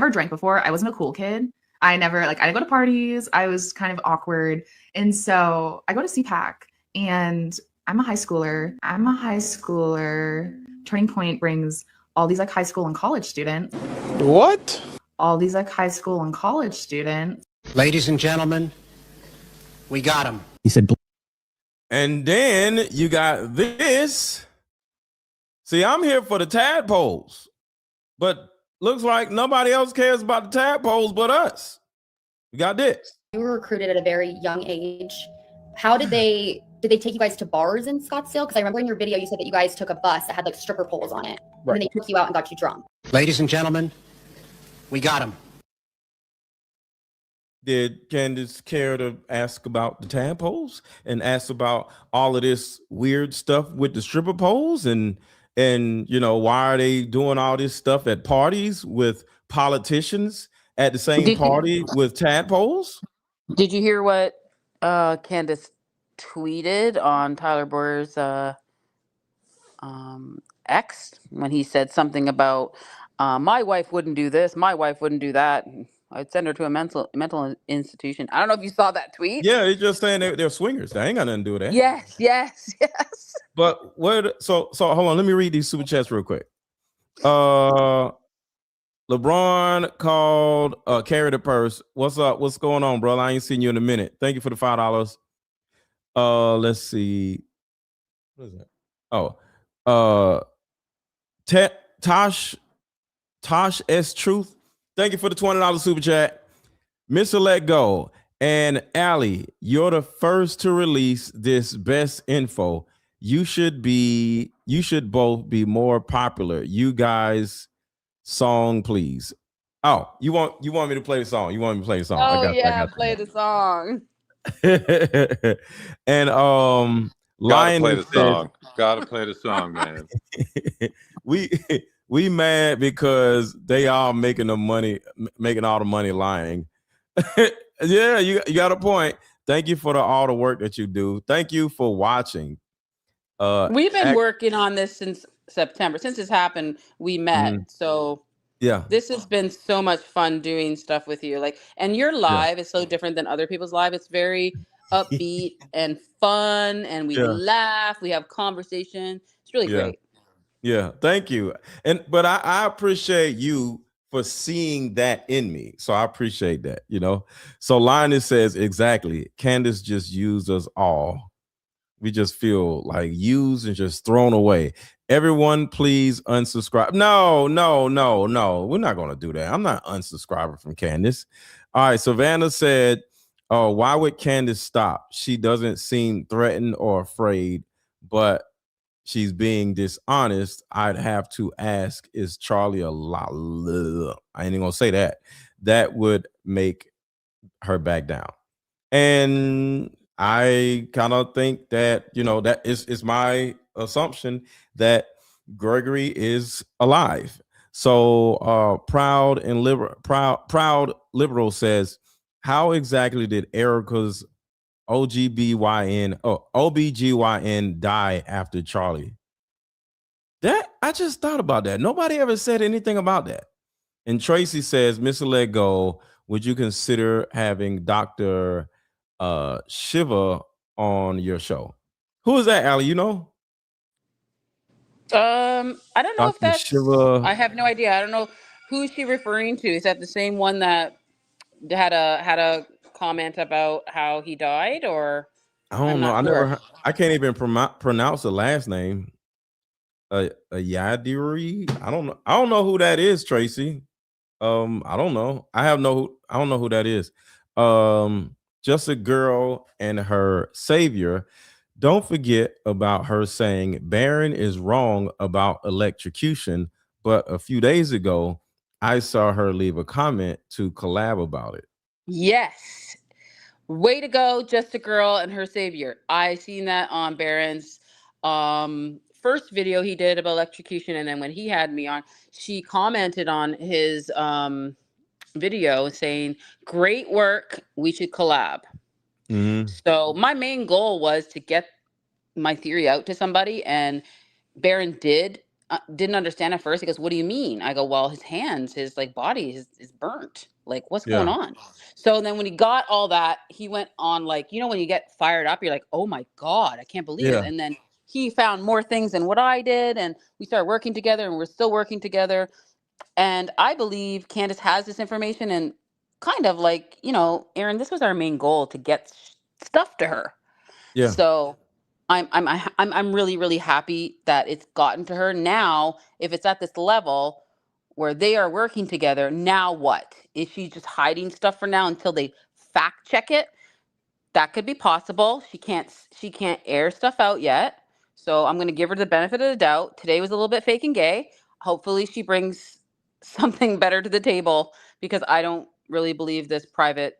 drank before. I wasn't a cool kid. I didn't go to parties. I was kind of awkward. And so I go to CPAC and I'm a high schooler. Turning Point brings all these like high school and college students. What? All these like high school and college students. Ladies and gentlemen, we got him. He said, and then you got this. See, I'm here for the tadpoles, but looks like nobody else cares about the tadpoles but us. We got this. You were recruited at a very young age. How did they take you guys to bars in Scottsdale? Because I remember in your video you said that you guys took a bus that had like stripper poles on it, right. And then they took you out and got you drunk. Ladies and gentlemen, we got him. Did Candace care to ask about the tadpoles and ask about all of this weird stuff with the stripper poles and you know, why are they doing all this stuff at parties with politicians at the same party with tadpoles? Did you hear what Candace tweeted on Tyler Boyer's X when he said something about my wife wouldn't do this, my wife wouldn't do that. I'd send her to a mental institution. I don't know if you saw that tweet. Yeah, it's just saying they're swingers. They ain't got nothing to do with that. Yes. But what? So hold on. Let me read these super chats real quick. LeBron called carry the purse. What's up? What's going on, bro? I ain't seen you in a minute. Thank you for the $5. Let's see. What is that? Oh, Tosh S Truth. Thank you for the $20 super chat. Mr. Let Go and Allie, you're the first to release this best info. You should both be more popular. You guys, song, please. Oh, you want me to play the song? You want me to play the song? Oh, play the song. And gotta play the song. Gotta play the song, man. We mad because they are making all the money lying. Yeah, you got a point. Thank you for all the work that you do. Thank you for watching. We've been working on this since September. Since this happened, we met. Mm-hmm. So yeah, this has been so much fun doing stuff with you. And your live is so different than other people's live. It's very upbeat and fun, and we laugh. We have conversation. It's really great. Yeah, thank you. But I appreciate you for seeing that in me. So I appreciate that, you know. So Linus says, exactly. Candace just used us all. We just feel like used and just thrown away. Everyone, please unsubscribe. No. We're not going to do that. I'm not unsubscribing from Candace. All right. Savannah said, oh, why would Candace stop? She doesn't seem threatened or afraid, but she's being dishonest. I'd have to ask, is Charlie a lot? I ain't even gonna say that. That would make her back down. And I kind of think that, you know, that is my assumption that Gregory is alive. So Proud Liberal says, how exactly did Erika's OBGYN die after Charlie? That I just thought about that. Nobody ever said anything about that. And Tracy says, Mr. Let Go, would you consider having Dr. Shiva on your show? Who is that, Allie? You know? I don't know Dr. if that's Shiva. I have no idea. I don't know who is she referring to. Is that the same one that had a comment about how he died, or I don't know. I can't even pronounce the last name. Yadiri. I don't know who that is, Tracy. I don't know. I don't know who that is. Just a girl and her savior. Don't forget about her saying Barron is wrong about electrocution, but a few days ago I saw her leave a comment to collab about it. Yes. Way to go, Just a Girl and her savior. I seen that on Barron's first video he did about electrocution, and then when he had me on, she commented on his video saying, great work, we should collab. Mm-hmm. So my main goal was to get my theory out to somebody, and Barron didn't understand at first. He goes, what do you mean? I go, well, his hands, his body is burnt. Like, what's going on? So then when he got all that, he went on, like, you know, when you get fired up, you're like, oh my God, I can't believe it. And then he found more things than what I did. And we started working together, and we're still working together. And I believe Candace has this information, and kind of like, you know, Aaron, this was our main goal, to get stuff to her. Yeah. So I'm really, really happy that it's gotten to her. Now, if it's at this level where they are working together, now what? Is she just hiding stuff for now until they fact check it? That could be possible. She can't air stuff out yet. So I'm going to give her the benefit of the doubt. Today was a little bit fake and gay. Hopefully she brings something better to the table, because I don't really believe this private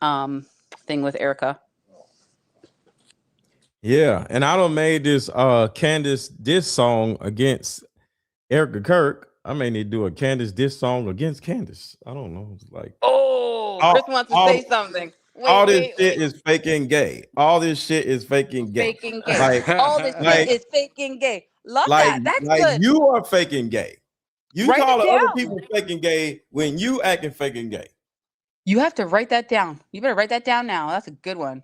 thing with Erika. Yeah, and I done made this Candace diss song against Erika Kirk. I may need to do a Candace diss song against Candace. I don't know. It's like, Chris wants to say something. All this shit is fake and gay. All this shit is fake and gay. Fake and gay. Like, all this shit is fake and gay. Love that. That's good. You are fake and gay. You call other people fake and gay when you acting fake and gay. You have to write that down. You better write that down now. That's a good one.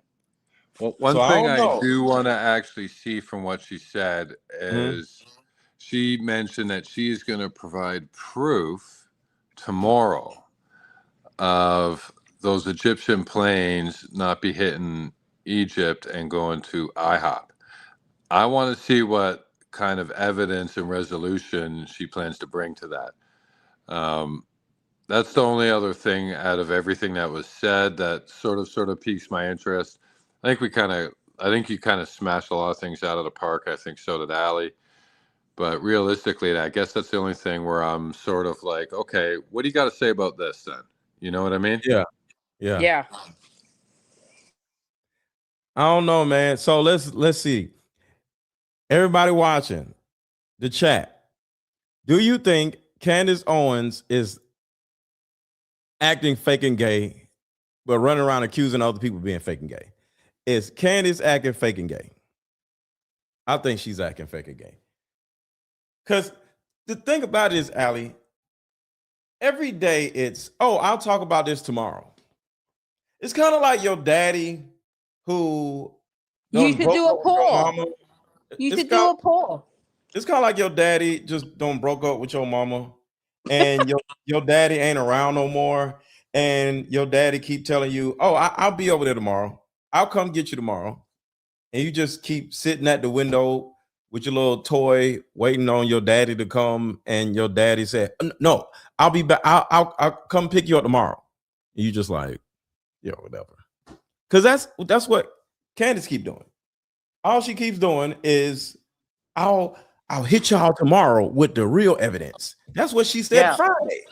Well, one thing I do want to actually see from what she said is she mentioned that she's going to provide proof tomorrow of those Egyptian planes not be hitting Egypt and going to IHOP. I want to see what kind of evidence and resolution she plans to bring to that. That's the only other thing out of everything that was said that sort of piques my interest. I think you kind of smashed a lot of things out of the park. I think so did Allie. But realistically, I guess that's the only thing where I'm sort of like, okay, what do you got to say about this then? You know what I mean? Yeah. I don't know, man. So let's see. Everybody watching the chat, do you think Candace Owens is acting fake and gay, but running around accusing other people of being fake and gay? Is Candace acting fake and gay? I think she's acting fake and gay. Because the thing about it is, Allie, every day it's, I'll talk about this tomorrow. It's kind of like your daddy who... You should do a poll. You should do a poll. It's kind of like your daddy just don't broke up with your mama, and your daddy ain't around no more, and your daddy keep telling you, I'll be over there tomorrow. I'll come get you tomorrow. And you just keep sitting at the window with your little toy waiting on your daddy to come, and your daddy said, no, I'll be back. I'll come pick you up tomorrow. And you just like, whatever. Because that's what Candace keep doing. All she keeps doing is, I'll hit y'all tomorrow with the real evidence. That's what she said Friday.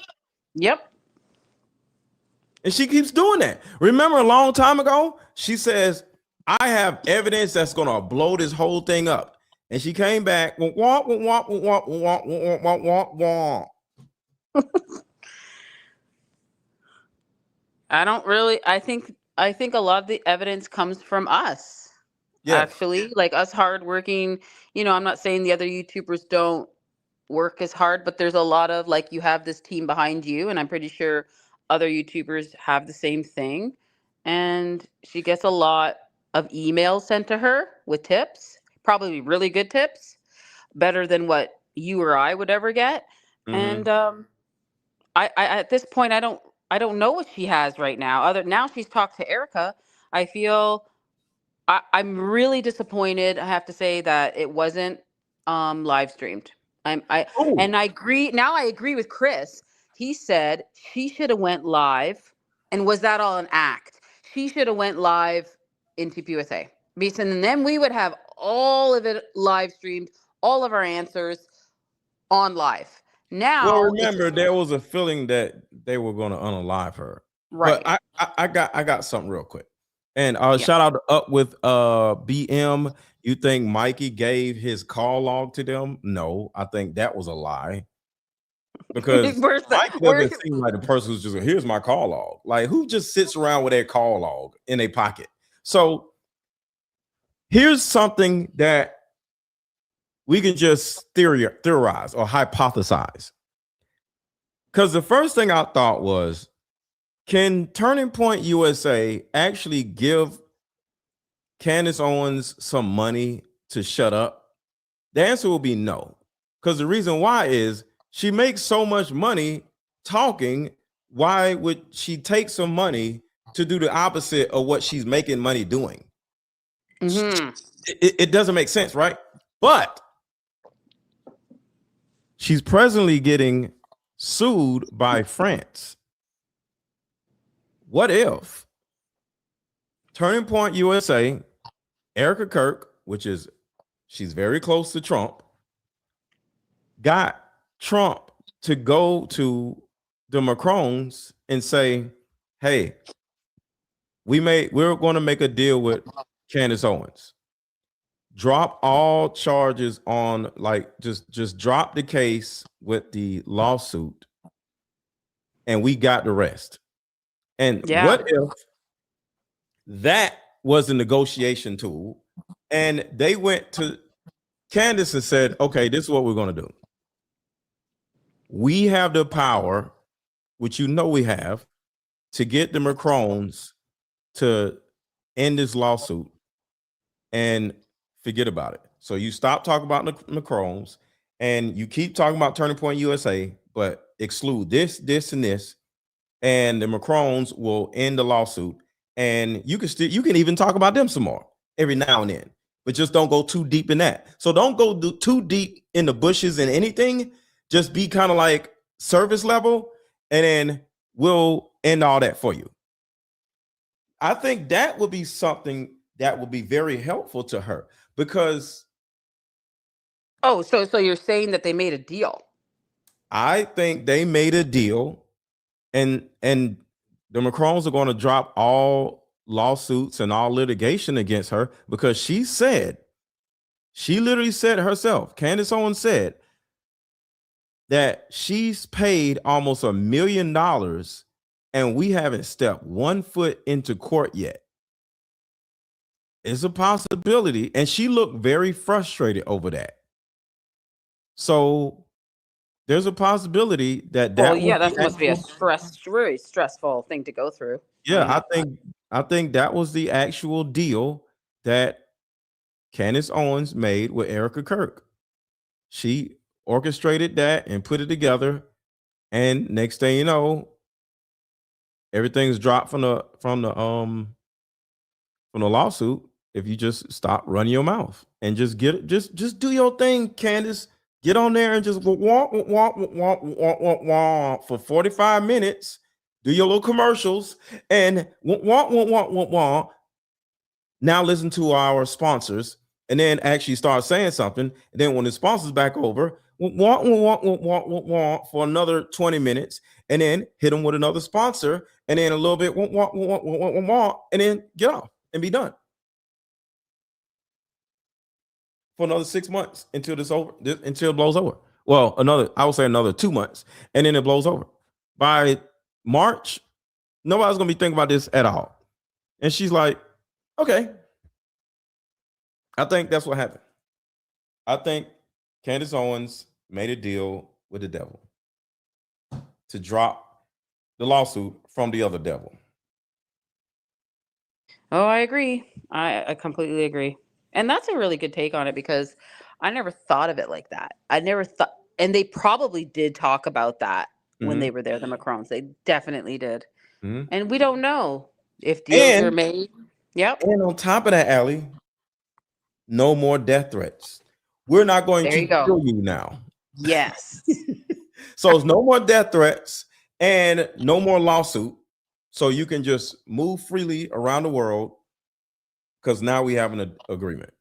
Yep. And she keeps doing that. Remember a long time ago, she says, I have evidence that's going to blow this whole thing up. And she came back. I think a lot of the evidence comes from us. Actually, like us hardworking, I'm not saying the other YouTubers don't work as hard, but there's a lot of, like, you have this team behind you, and I'm pretty sure other YouTubers have the same thing. And she gets a lot of emails sent to her with tips, probably really good tips, better than what you or I would ever get. And I at this point, I don't know what she has right now. Now she's talked to Erika. I feel I'm really disappointed. I have to say that it wasn't live streamed. And I agree. Now I agree with Chris. He said she should have went live. And was that all an act? She should have went live in TPUSA. And then we would have all of it live streamed, all of our answers on live. Now, well, remember, there was a feeling that they were going to unalive her. Right. But I got something real quick. And shout out to Up with BM. You think Mikey gave his call log to them? No, I think that was a lie. Because Mike doesn't seem like the person who's just, here's my call log. Like, who just sits around with their call log in their pocket? So here's something that we can just theorize or hypothesize. Because the first thing I thought was, Can Turning Point USA actually give Candace Owens some money to shut up? The answer will be no. Because the reason why is she makes so much money talking. Why would she take some money to do the opposite of what she's making money doing? It doesn't make sense, right? But she's presently getting sued by France. What if Turning Point USA, Erika Kirk, which is she's very close to Trump, got Trump to go to the Macrons and say, hey, we're going to make a deal with Candace Owens. Drop all charges on, like, just drop the case with the lawsuit, and we got the rest. And what if that was a negotiation tool, and they went to Candace and said, okay, this is what we're going to do. We have the power, which we have, to get the Macrons to end this lawsuit and forget about it. So you stop talking about the Macrons and you keep talking about Turning Point USA, but exclude this, and this, and the Macrons will end the lawsuit. And you can even talk about them some more every now and then, but just don't go too deep in that. So don't go too deep in the bushes and anything. Just be kind of like service level, and then we'll end all that for you. I think that would be something that would be very helpful to her, because so you're saying that they made a deal? I think they made a deal, and the Macrons are going to drop all lawsuits and all litigation against her, because she literally said herself, Candace Owens said, that she's paid almost $1 million and we haven't stepped 1 foot into court yet. It's a possibility. And she looked very frustrated over that. So there's a possibility that that must be a very stressful thing to go through. Yeah, I think that was the actual deal that Candace Owens made with Erika Kirk. She orchestrated that and put it together, and next thing you know, everything's dropped from the lawsuit. If you just stop running your mouth and just do your thing, Candace. Get on there and just walk for 45 minutes. Do your little commercials and walk. Now listen to our sponsors, and then actually start saying something. And then when the sponsors back over, walk for another 20 minutes, and then hit them with another sponsor, and then a little bit walk, and then get off and be done for another 6 months until it blows over. Well, I would say another 2 months, and then it blows over. By March, nobody's gonna be thinking about this at all. And she's like, okay. I think that's what happened. I think Candace Owens made a deal with the devil to drop the lawsuit from the other devil. Oh, I agree. I completely agree. And that's a really good take on it, because I never thought of it like that. I never thought, and they probably did talk about that when they were there, the Macrons. They definitely did. And we don't know if deals were made. Yep. And on top of that, Allie, no more death threats. We're not going to kill you now. Yes. So it's no more death threats and no more lawsuit. So you can just move freely around the world, because now we have an agreement.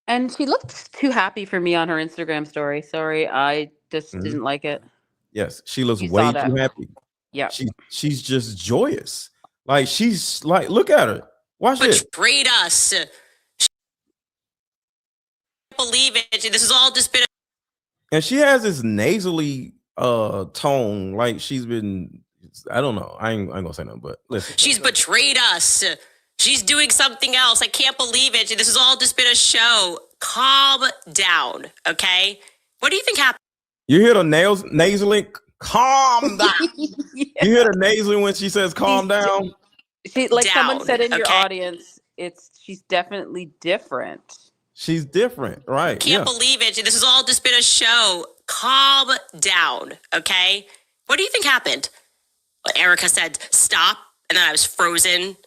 And she looked too happy for me on her Instagram story. Sorry, I just didn't like it. Yes, she looks way too happy. Yeah. She's just joyous. Like, she's like, look at her. Watch this. Betrayed us. She can't believe it. This is all just been. And she has this nasally tone, like she's been, I don't know. I ain't gonna say nothing, but listen. She's betrayed us. She's doing something else. I can't believe it. This has all just been a show. Calm down, okay? What do you think happened? You hear the nasally? calm down. Yeah. You hear the nasally when she says calm down? She like someone Down, said in your okay? audience, she's definitely different. She's different, right? Can't believe it. This has all just been a show. Calm down, okay? What do you think happened? Well, Erika said stop, and then I was frozen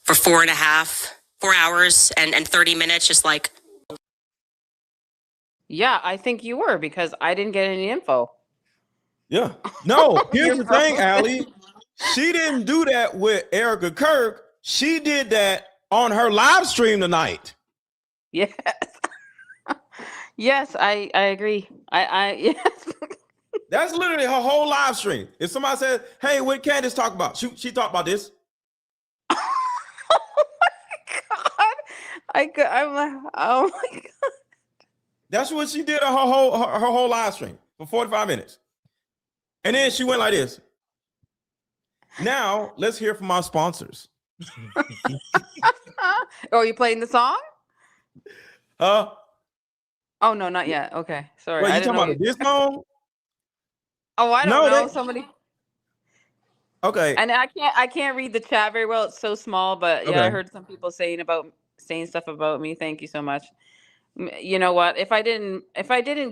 for 4 hours and 30 minutes, just like. Yeah, I think you were because I didn't get any info. Yeah. No, here's You're the thing, frozen. Allie. She didn't do that with Erika Kirk. She did that on her live stream tonight. Yes. Yes, I agree. I yes. That's literally her whole live stream. If somebody says, hey, what Candace talk about? She talked about this. Oh my God. I'm like, oh my God. That's what she did on her whole live stream for 45 minutes. And then she went like this. Now, let's hear from our sponsors. Oh, you playing the song? Oh, no, not yet. Okay. Sorry. wait, I you didn't talking know about this song? Oh, I don't No, know. that- Somebody. Okay. And I can't read the chat very well. It's so small, but yeah, I Okay. heard some people saying stuff about me. Thank you so much. You know what? If I didn't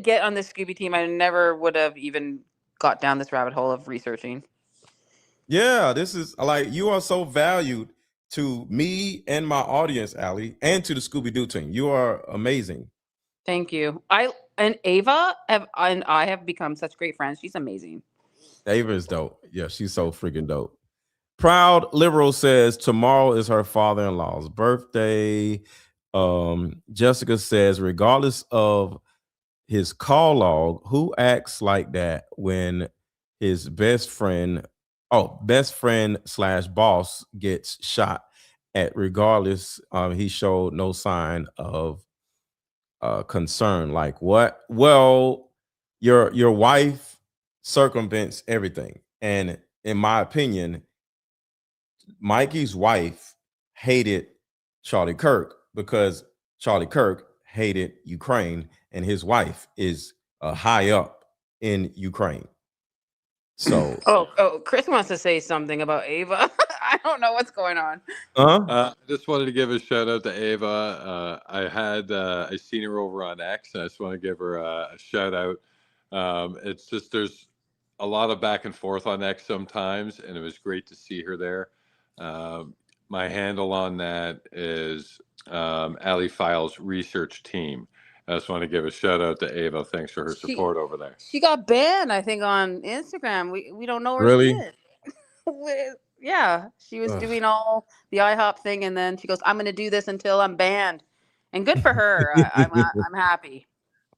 get on the Scooby team, I never would have even got down this rabbit hole of researching. Yeah, this is like you are so valued to me and my audience, Allie, and to the Scooby-Doo team. You are amazing. Thank you. And Ava and I have become such great friends. She's amazing. Ava is dope. Yeah, she's so freaking dope. Proud Liberal says tomorrow is her father-in-law's birthday. Jessica says, regardless of his call log, who acts like that when his best friend / boss gets shot at? Regardless, he showed no sign of concern. Like what? Well, your wife circumvents everything, and in my opinion, Mikey's wife hated Charlie Kirk because Charlie Kirk hated Ukraine, and his wife is high up in Ukraine. So, Chris wants to say something about Ava. I don't know what's going on. I just wanted to give a shout out to Ava. I seen her over on X, and I just want to give her a shout out. It's just there's a lot of back and forth on X sometimes, and it was great to see her there. My handle on that is Ali Files Research Team. I just want to give a shout out to Ava. Thanks for her support over there. She got banned, I think, on Instagram. We don't know where really? she is. Yeah, she was doing all the IHOP thing, and then she goes, "I'm going to do this until I'm banned," and good for her. I'm happy.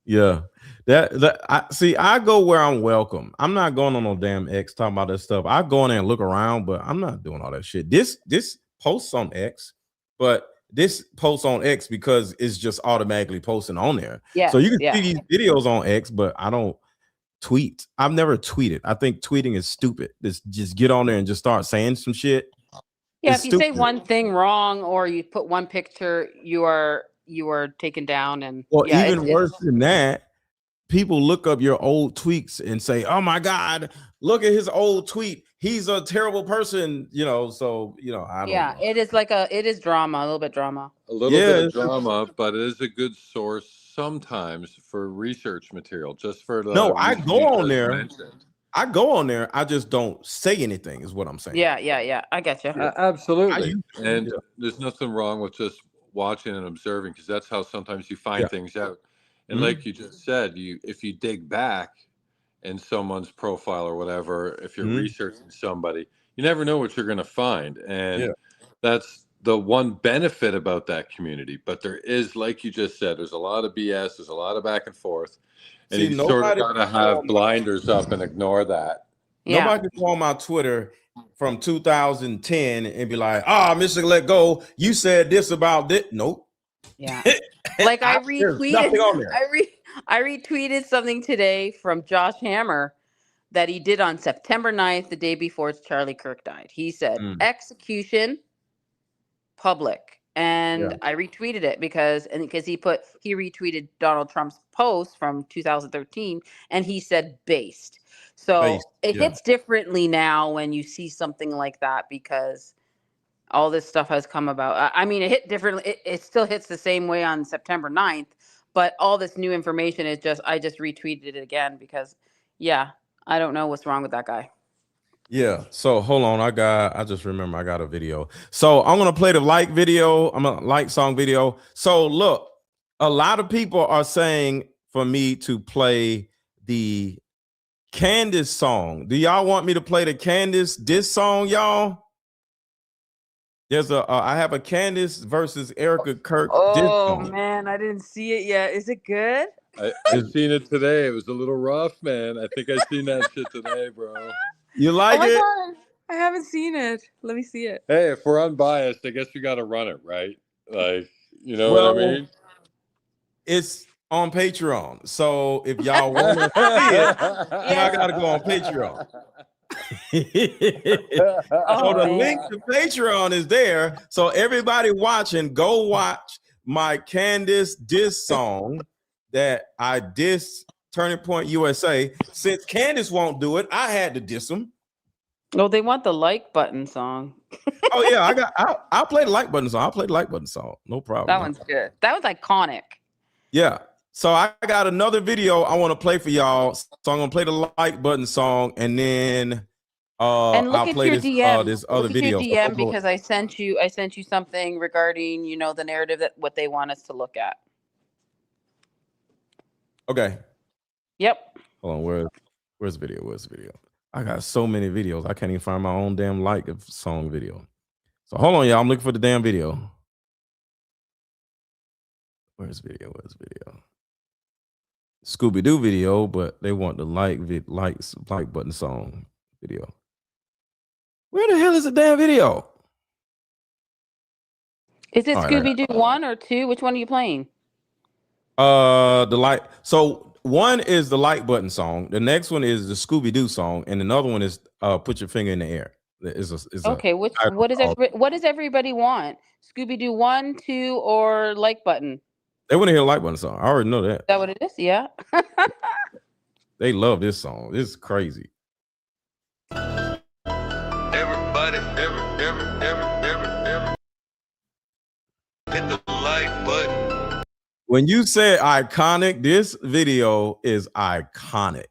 Yeah, I go where I'm welcome. I'm not going on no damn X talking about that stuff. I go in there and look around, but I'm not doing all that shit. This posts on X, but this posts on X because it's just automatically posting on there. Yeah. So you can see these videos on X, but I don't tweet. I've never tweeted. I think tweeting is stupid. Just get on there and just start saying some shit. Yeah, It's if you say stupid. one thing wrong or you put one picture, you are taken down. And well, even worse than that, people look up your old tweets and say, "Oh my God, look at his old tweet. He's a terrible person." So I don't know. It is drama, a little bit drama. A little bit of drama, but it is a good source sometimes for research material. Just for the I go on there. Mentioned. I go on there. I just don't say anything. Is what I'm saying. Yeah. I get you. Absolutely. And there's nothing wrong with just watching and observing, because that's how sometimes you find things out. And like you just said, if you dig back in someone's profile or whatever, if you're researching somebody, you never know what you're going to find. And that's the one benefit about that community. But there is, like you just said, there's a lot of BS, there's a lot of back and forth. And you sort of got to have blinders up and ignore that. Yeah. Nobody can go on my Twitter from 2010 and be like, Mr. Let Go, you said this about this. Nope. Yeah. Like I retweeted. I retweeted something today from Josh Hammer that he did on September 9th, the day before Charlie Kirk died. He said, execution, public. And I retweeted it because he retweeted Donald Trump's post from 2013, and he said based. So it hits differently now when you see something like that, because all this stuff has come about. I mean, it hit differently. It still hits the same way on September 9th, but all this new information is I just retweeted it again because, yeah, I don't know what's wrong with that guy. Yeah. So hold on. I just remember I got a video. So I'm going to play the like video. I'm a like song video. So look, a lot of people are saying for me to play the Candace song. Do y'all want me to play the Candace diss song, y'all? There's I have a Candace versus Erika Kirk diss song. Oh man, I didn't see it yet. Is it good? I've seen it today. It was a little rough, man. I think I seen that shit today, bro. You like it? God. I haven't seen it. Let me see it. Hey, if we're unbiased, I guess we got to run it, right? Like, you know what I mean? It's on Patreon. So if y'all want to see it, y'all got to go on Patreon. So the link to Patreon is there. So everybody watching, go watch my Candace diss song that I diss Turning Point USA. Since Candace won't do it, I had to diss them. Oh, they want the like button song. Oh yeah, I'll play the like button song. I'll play the like button song. No problem. That one's good. That was iconic. Yeah. So I got another video I want to play for y'all. So I'm gonna play the like button song, and then and look I'll at play your this DM. this other look video. At your DM because I sent you something regarding, you know, the narrative that what they want us to look at. Okay. Yep. Hold on. Where's the video? Where's the video? I got so many videos. I can't even find my own damn like song video. So hold on, y'all. I'm looking for the damn video. Where's the video? Where's the video? Scooby-Doo video, but they want the like button song video. Where the hell is the damn video? Is it Scooby-Doo 1 or 2? Which one are you playing? The like. So one is the like button song. The next one is the Scooby-Doo song, and another one is put your finger in the air. Okay, what does everybody want? Scooby-Doo 1, 2, or like button? They want to hear a like button song. I already know that. Is that what it is? Yeah. They love this song. This is crazy. Everybody, hit the like button. When you said iconic, this video is iconic.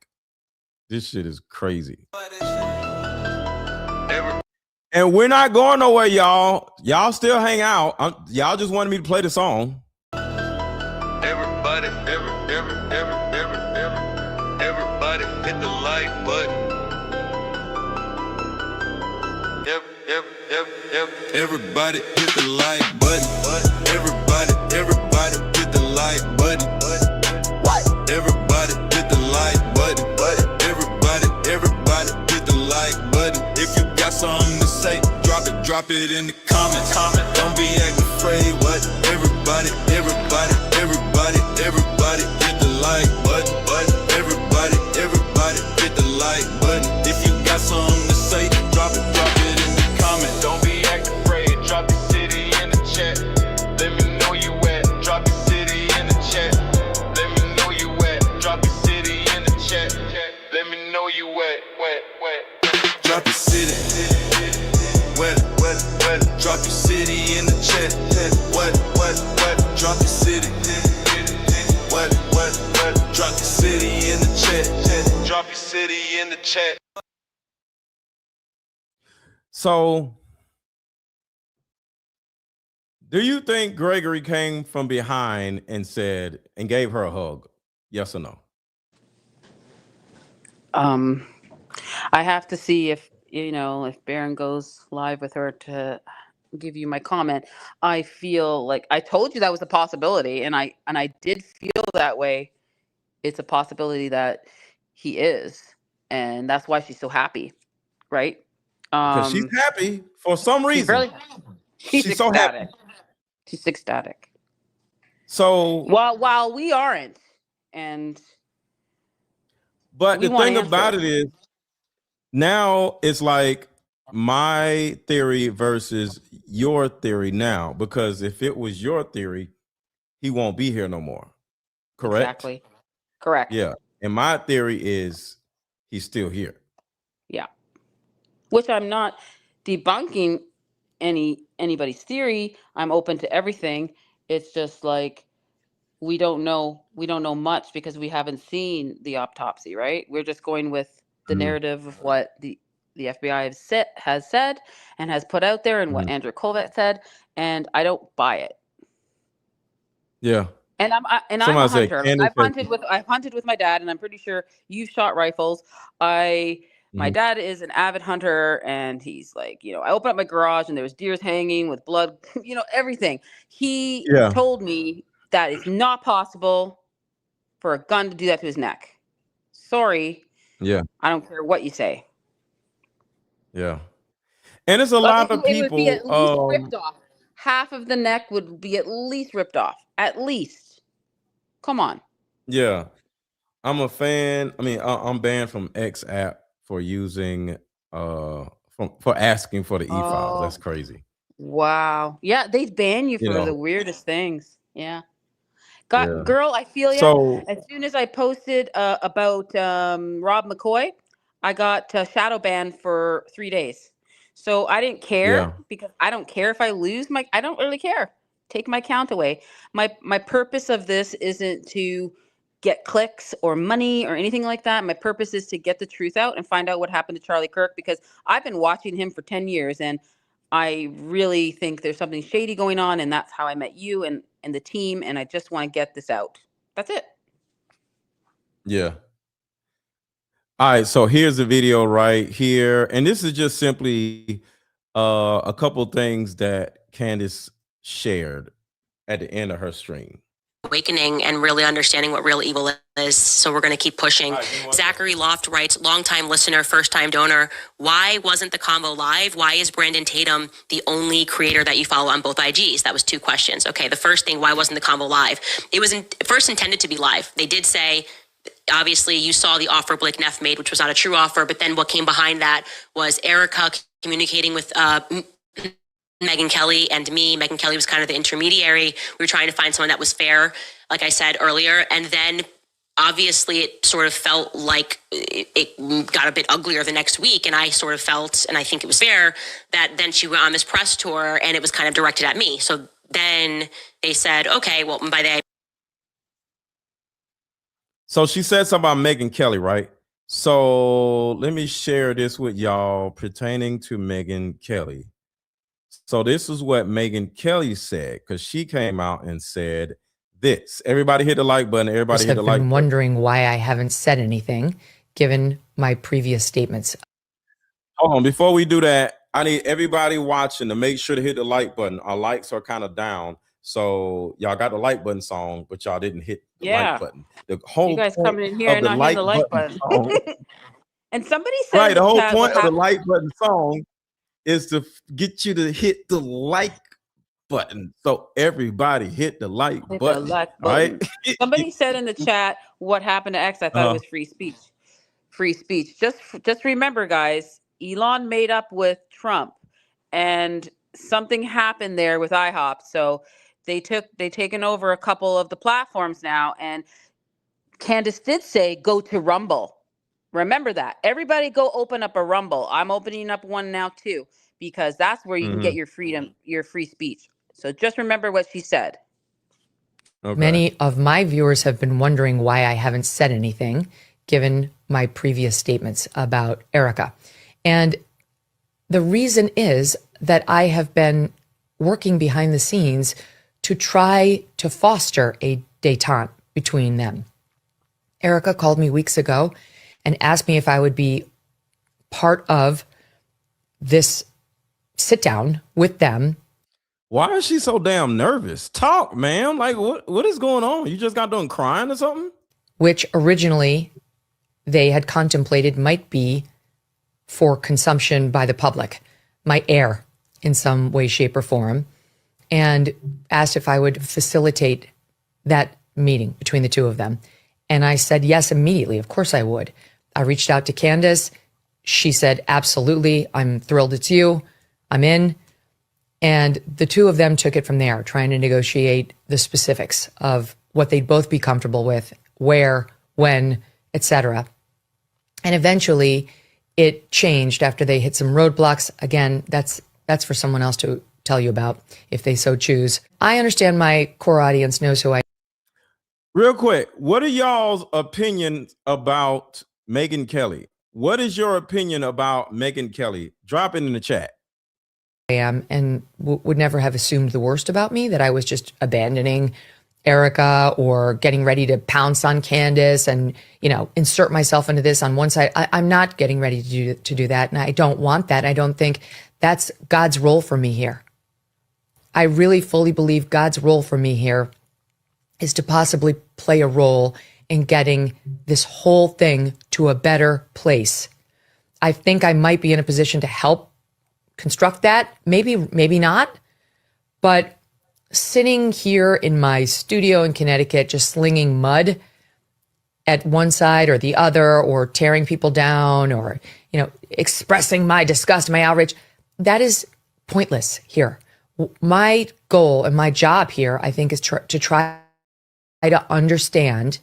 This shit is crazy. And we're not going nowhere, y'all. Y'all still hang out. Y'all just wanted me to play the song. Everybody, everybody hit the like button. Everybody hit the like button. Everybody hit the like button. Everybody hit the like button. Everybody hit the like button. If you got something to say, drop it in the comments. Don't be acting afraid. What? Everybody hit the like button. Everybody hit the like button. If you got something to say, drop it in the comments. Don't be acting afraid. Drop your city in the chat. Let me know you at. Drop your city in the chat. Let me know you at. Drop your city in the chat. Let me know you at. Drop your city. What? Drop your city in the chat. What? Drop your city. What? Drop your city in the chat. Drop your city in the chat. So, do you think Gregory came from behind and gave her a hug? Yes or no? I have to see if Baron goes live with her to give you my comment. I feel like I told you that was a possibility, and I did feel that way. It's a possibility that he is, and that's why she's so happy, right? Because she's happy for some reason. She's so ecstatic. happy. She's ecstatic. So while we aren't, but the thing about it is, now it's like my theory versus your theory now, because if it was your theory, he won't be here no more. Correct? Exactly. Correct. Yeah. And my theory is he's still here. Yeah. Which I'm not debunking anybody's theory. I'm open to everything. It's just like we don't know much because we haven't seen the autopsy, right? We're just going with the narrative of what the FBI has said and has put out there, and what Andrew Colvett said, and I don't buy it. Yeah. And I'm a hunter. I've hunted with my dad, and I'm pretty sure you've shot rifles. My dad is an avid hunter, and he's like, I opened up my garage and there was deers hanging with blood, everything. He told me that it's not possible for a gun to do that to his neck. Sorry. Yeah. I don't care what you say. Yeah. And it's a lot of people. It would be at least ripped off. Half of the neck would be at least ripped off. At least. Come on. Yeah. I'm a fan. I mean, I'm banned from X app for using for asking for the e-files. That's crazy. Wow. Yeah, they ban you for the weirdest things. Yeah. Girl, I feel you. So as soon as I posted about Rob McCoy, I got shadow banned for 3 days. So I didn't care because I don't care if I lose I don't really care. Take my account away. My purpose of this isn't to get clicks or money or anything like that. My purpose is to get the truth out and find out what happened to Charlie Kirk, because I've been watching him for 10 years and I really think there's something shady going on, and that's how I met you and the team, and I just want to get this out. That's it. Yeah. All right, so here's the video right here, and this is just simply a couple things that Candace shared at the end of her stream. Awakening and really understanding what real evil is. So we're going to keep pushing. Zachary Loft writes, longtime listener, first time donor. Why wasn't the convo live? Why is Brandon Tatum the only creator that you follow on both IGs? That was 2 questions. Okay, the first thing, why wasn't the convo live? It was first intended to be live. They did say, obviously you saw the offer Blake Neff made, which was not a true offer. But then what came behind that was Erika communicating with Megyn Kelly and me. Megyn Kelly was kind of the intermediary. We were trying to find someone that was fair, like I said earlier. And then obviously it sort of felt like it got a bit uglier the next week. And I sort of felt, and I think it was fair, that then she went on this press tour and it was kind of directed at me. So then they said, okay, well, by the So she said something about Megyn Kelly, right? So let me share this with y'all pertaining to Megyn Kelly. So this is what Megyn Kelly said, because she came out and said this. Everybody hit the like button. Everybody hit the like button. I'm wondering why I haven't said anything, given my previous statements. Hold on. Before we do that, I need everybody watching to make sure to hit the like button. Our likes are kind of down. So y'all got the like button song, but y'all didn't hit the like button. The whole you guys coming in here and not hitting the like button. And somebody said right, the whole point of the like button song is to get you to hit the like button. So everybody hit the like button. Right? Somebody said in the chat, what happened to X? I thought it was free speech. Free speech. Just remember, guys, Elon made up with Trump and something happened there with IHOP. So they taken over a couple of the platforms now, and Candace did say go to Rumble. Remember that. Everybody go open up a Rumble. I'm opening up one now too, because that's where you can get your freedom, your free speech. So just remember what she said. Okay. Many of my viewers have been wondering why I haven't said anything, given my previous statements about Erika. And the reason is that I have been working behind the scenes to try to foster a détente between them. Erika called me weeks ago and asked me if I would be part of this sit down with them. Why is she so damn nervous? Talk, man. Like, what is going on? You just got done crying or something? Which originally they had contemplated might be for consumption by the public, might air in some way, shape, or form, and asked if I would facilitate that meeting between the two of them. And I said yes immediately. Of course I would. I reached out to Candace. She said, absolutely. I'm thrilled it's you. I'm in. And the two of them took it from there, trying to negotiate the specifics of what they'd both be comfortable with, where, when, etc. And eventually it changed after they hit some roadblocks. Again, that's for someone else to tell you about if they so choose. I understand my core audience knows who I am. Real quick, what are y'all's opinions about Megyn Kelly? What is your opinion about Megyn Kelly? Drop it in the chat. I am, and would never have assumed the worst about me, that I was just abandoning Erika or getting ready to pounce on Candace and, insert myself into this on one side. I'm not getting ready to do that. And I don't want that. I don't think that's God's role for me here. I really fully believe God's role for me here is to possibly play a role in getting this whole thing to a better place. I think I might be in a position to help construct that. Maybe not. But sitting here in my studio in Connecticut, just slinging mud at one side or the other, or tearing people down, or, expressing my disgust, my outrage, that is pointless here. My goal and my job here, I think, is to try to understand,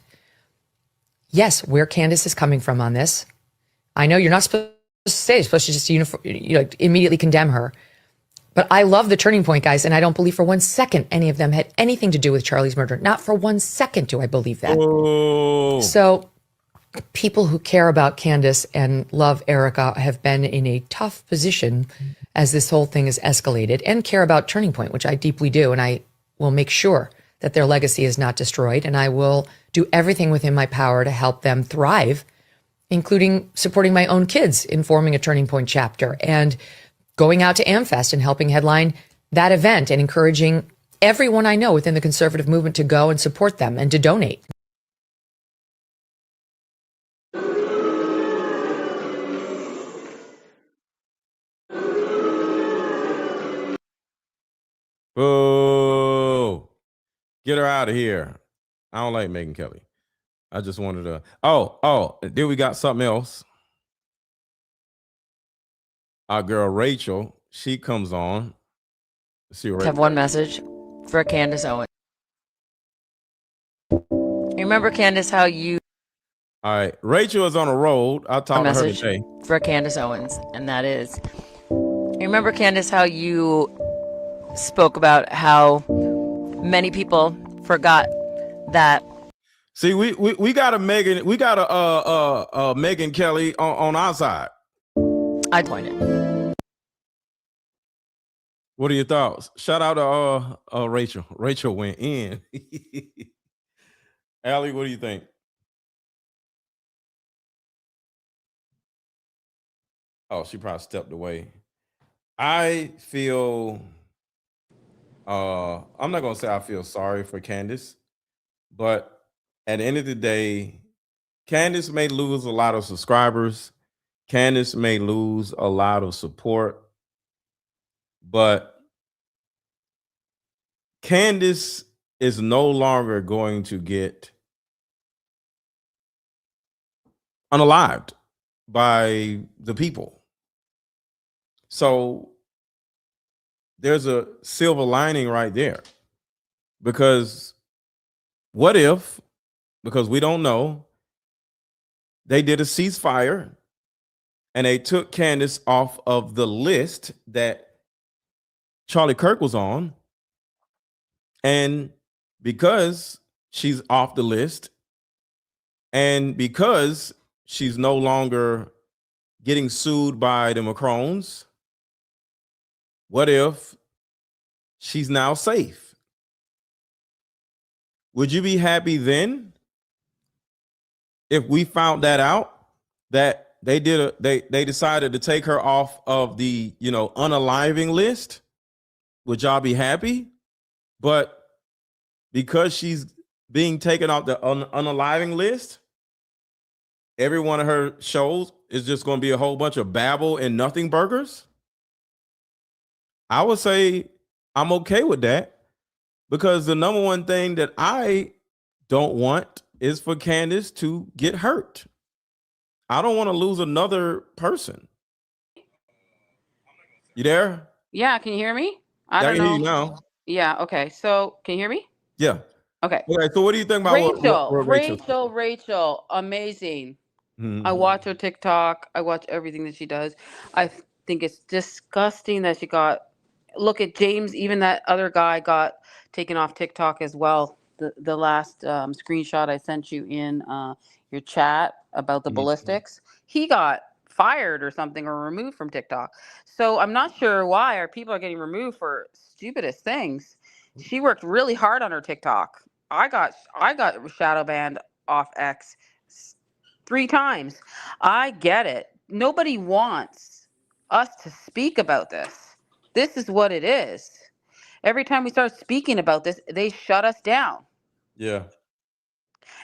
yes, where Candace is coming from on this. I know you're not supposed to say, you're supposed to just immediately condemn her. But I love the Turning Point guys, and I don't believe for 1 second any of them had anything to do with Charlie's murder. Not for 1 second do I believe that. Oh. So people who care about Candace and love Erika have been in a tough position as this whole thing has escalated, and care about Turning Point, which I deeply do, and I will make sure that their legacy is not destroyed, and I will do everything within my power to help them thrive, including supporting my own kids in forming a Turning Point chapter, and going out to AmFest and helping headline that event, and encouraging everyone I know within the conservative movement to go and support them and to donate. Boo. Get her out of here. I don't like Megyn Kelly. I just wanted to. Oh, then we got something else. Our girl Rachel, she comes on. Let's see what I have one message for Candace Owens. You remember, Candace, how you... All right, Rachel is on a road. I'll talk to her message today. for Candace Owens, and that is, you remember, Candace, how you spoke about how many people forgot that. See, we got a Megyn, we got a Megyn Kelly on our side. I pointed. What are your thoughts? Shout out to Rachel. Rachel went in. Allie, what do you think? Oh, she probably stepped away. I feel, I'm not going to say I feel sorry for Candace, but at the end of the day, Candace may lose a lot of subscribers. Candace may lose a lot of support, but Candace is no longer going to get unalived by the people. So there's a silver lining right there, because what if, because we don't know, they did a ceasefire and they took Candace off of the list that Charlie Kirk was on, and because she's off the list and because she's no longer getting sued by the Macrons, what if she's now safe? Would you be happy then if we found that out, that they decided to take her off of the unaliving list? Would y'all be happy? But because she's being taken off the unaliving list, every one of her shows is just going to be a whole bunch of babble and nothing burgers? I would say I'm okay with that, because the number one thing that I don't want is for Candace to get hurt. I don't want to lose another person. You there? Yeah, can you hear me? I can hear you now. Yeah, okay. So, can you hear me? Yeah. Okay. Okay, so what do you think about Rachel, what Rachel? Rachel, amazing. I watch her TikTok. I watch everything that she does. I think it's disgusting that she got. Look at James. Even that other guy got taken off TikTok as well. The last screenshot I sent you in your chat about the ballistics, he got fired or something or removed from TikTok. So I'm not sure why our people are getting removed for stupidest things. She worked really hard on her TikTok. I got shadow banned off X 3 times. I get it. Nobody wants us to speak about this. This is what it is. Every time we start speaking about this, they shut us down. Yeah.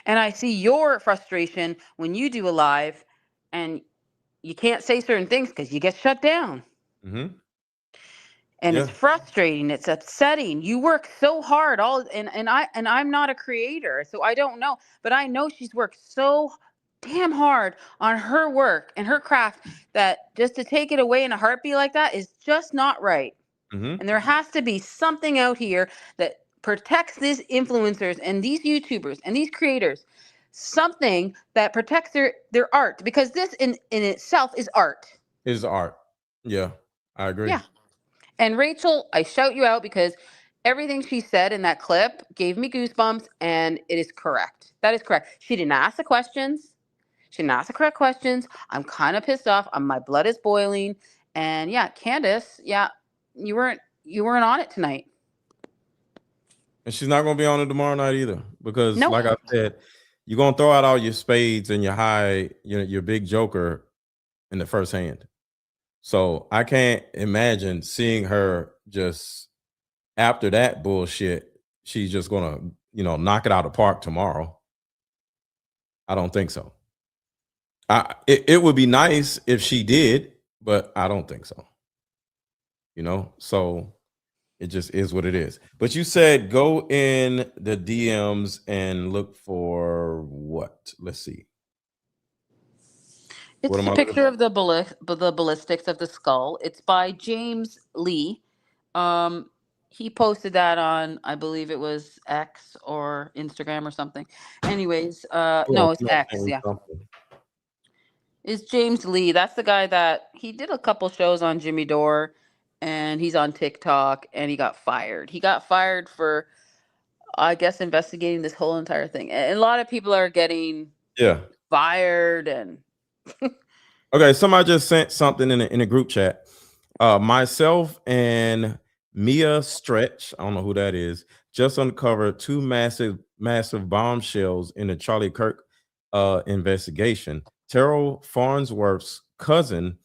And I see your frustration when you do a live and you can't say certain things because you get shut down. And it's frustrating. It's upsetting. You work so hard. And I'm not a creator, so I don't know. But I know she's worked so damn hard on her work and her craft that just to take it away in a heartbeat like that is just not right. And there has to be something out here that protects these influencers and these YouTubers and these creators, something that protects their art, because this in itself is art. Is art. Yeah, I agree. Yeah. And Rachel, I shout you out because everything she said in that clip gave me goosebumps, and it is correct. That is correct. She didn't ask the questions. She didn't ask the correct questions. I'm kind of pissed off. My blood is boiling. And yeah, Candace, yeah, you weren't on it tonight. And she's not going to be on it tomorrow night either, because like I said, you're going to throw out all your spades and your big joker in the first hand. So I can't imagine seeing her just after that bullshit. She's just going to, knock it out of the park tomorrow. I don't think so. It would be nice if she did, but I don't think so. So it just is what it is. But you said go in the DMs and look for what? Let's see. It's a picture of the ballistics of the skull. It's by James Lee. He posted that on, I believe it was X or Instagram or something. Anyways, no, it's X. Yeah. It's James Lee. That's the guy that he did a couple shows on Jimmy Dore, and he's on TikTok, and he got fired. He got fired for, I guess, investigating this whole entire thing. And a lot of people are getting fired. And okay, somebody just sent something in a group chat. Myself and Mia Stretch, I don't know who that is, just uncovered 2 massive bombshells in the Charlie Kirk investigation. Terrell Farnsworth's cousin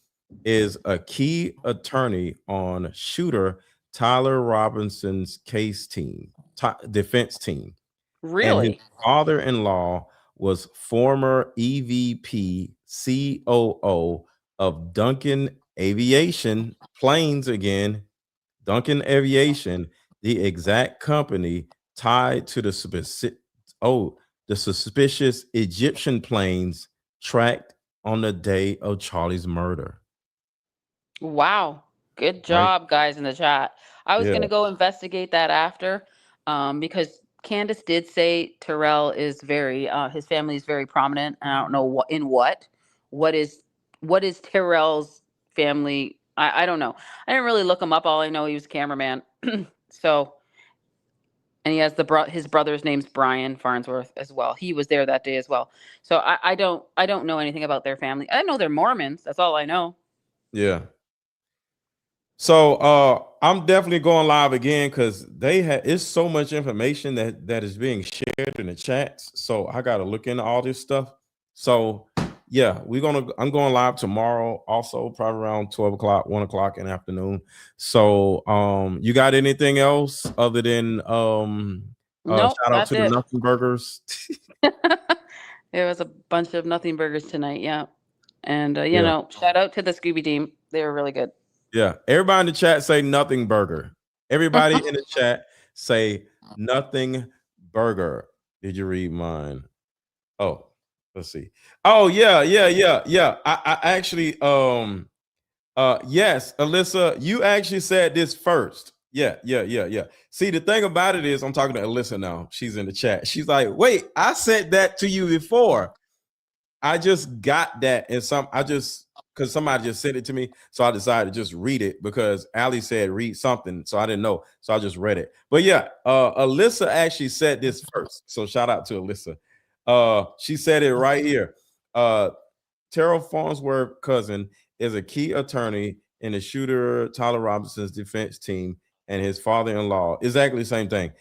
is a key attorney on shooter Tyler Robinson's defense team. Really? And his father-in-law was former EVP COO of Duncan Aviation Planes again. Duncan Aviation, the exact company tied to the suspicious Egyptian planes tracked on the day of Charlie's murder. Wow. Good job, guys in the chat. I was going to go investigate that after, because Candace did say Terrell is his family is very prominent. And I don't know what is Terrell's family. I don't know. I didn't really look him up. All I know, he was a cameraman. So, and he has his brother's name's Brian Farnsworth as well. He was there that day as well. So I don't know anything about their family. I know they're Mormons. That's all I know. Yeah. So I'm definitely going live again because it's so much information that is being shared in the chats. So I got to look into all this stuff. So yeah, I'm going live tomorrow also, probably around 12 o'clock, 1 o'clock in the afternoon. So you got anything else other than nope, shout out to the Nothing Burgers? There was a bunch of Nothing Burgers tonight. Yeah. And shout out to the Scooby team. They were really good. Yeah. Everybody in the chat say Nothing Burger. Everybody in the chat say Nothing Burger. Did you read mine? Oh, let's see. Oh, yeah. I actually, yes, Alyssa, you actually said this first. Yeah. See, the thing about it is, I'm talking to Alyssa now. She's in the chat. She's like, wait, I said that to you before. I just got that, and because somebody just sent it to me, so I decided to just read it because Ali said read something, so I didn't know, so I just read it. But yeah, Alyssa actually said this first, so shout out to Alyssa. She said it right here. Terrell Farnsworth's cousin is a key attorney in the shooter Tyler Robinson's defense team, and his father-in-law. Exactly the same thing.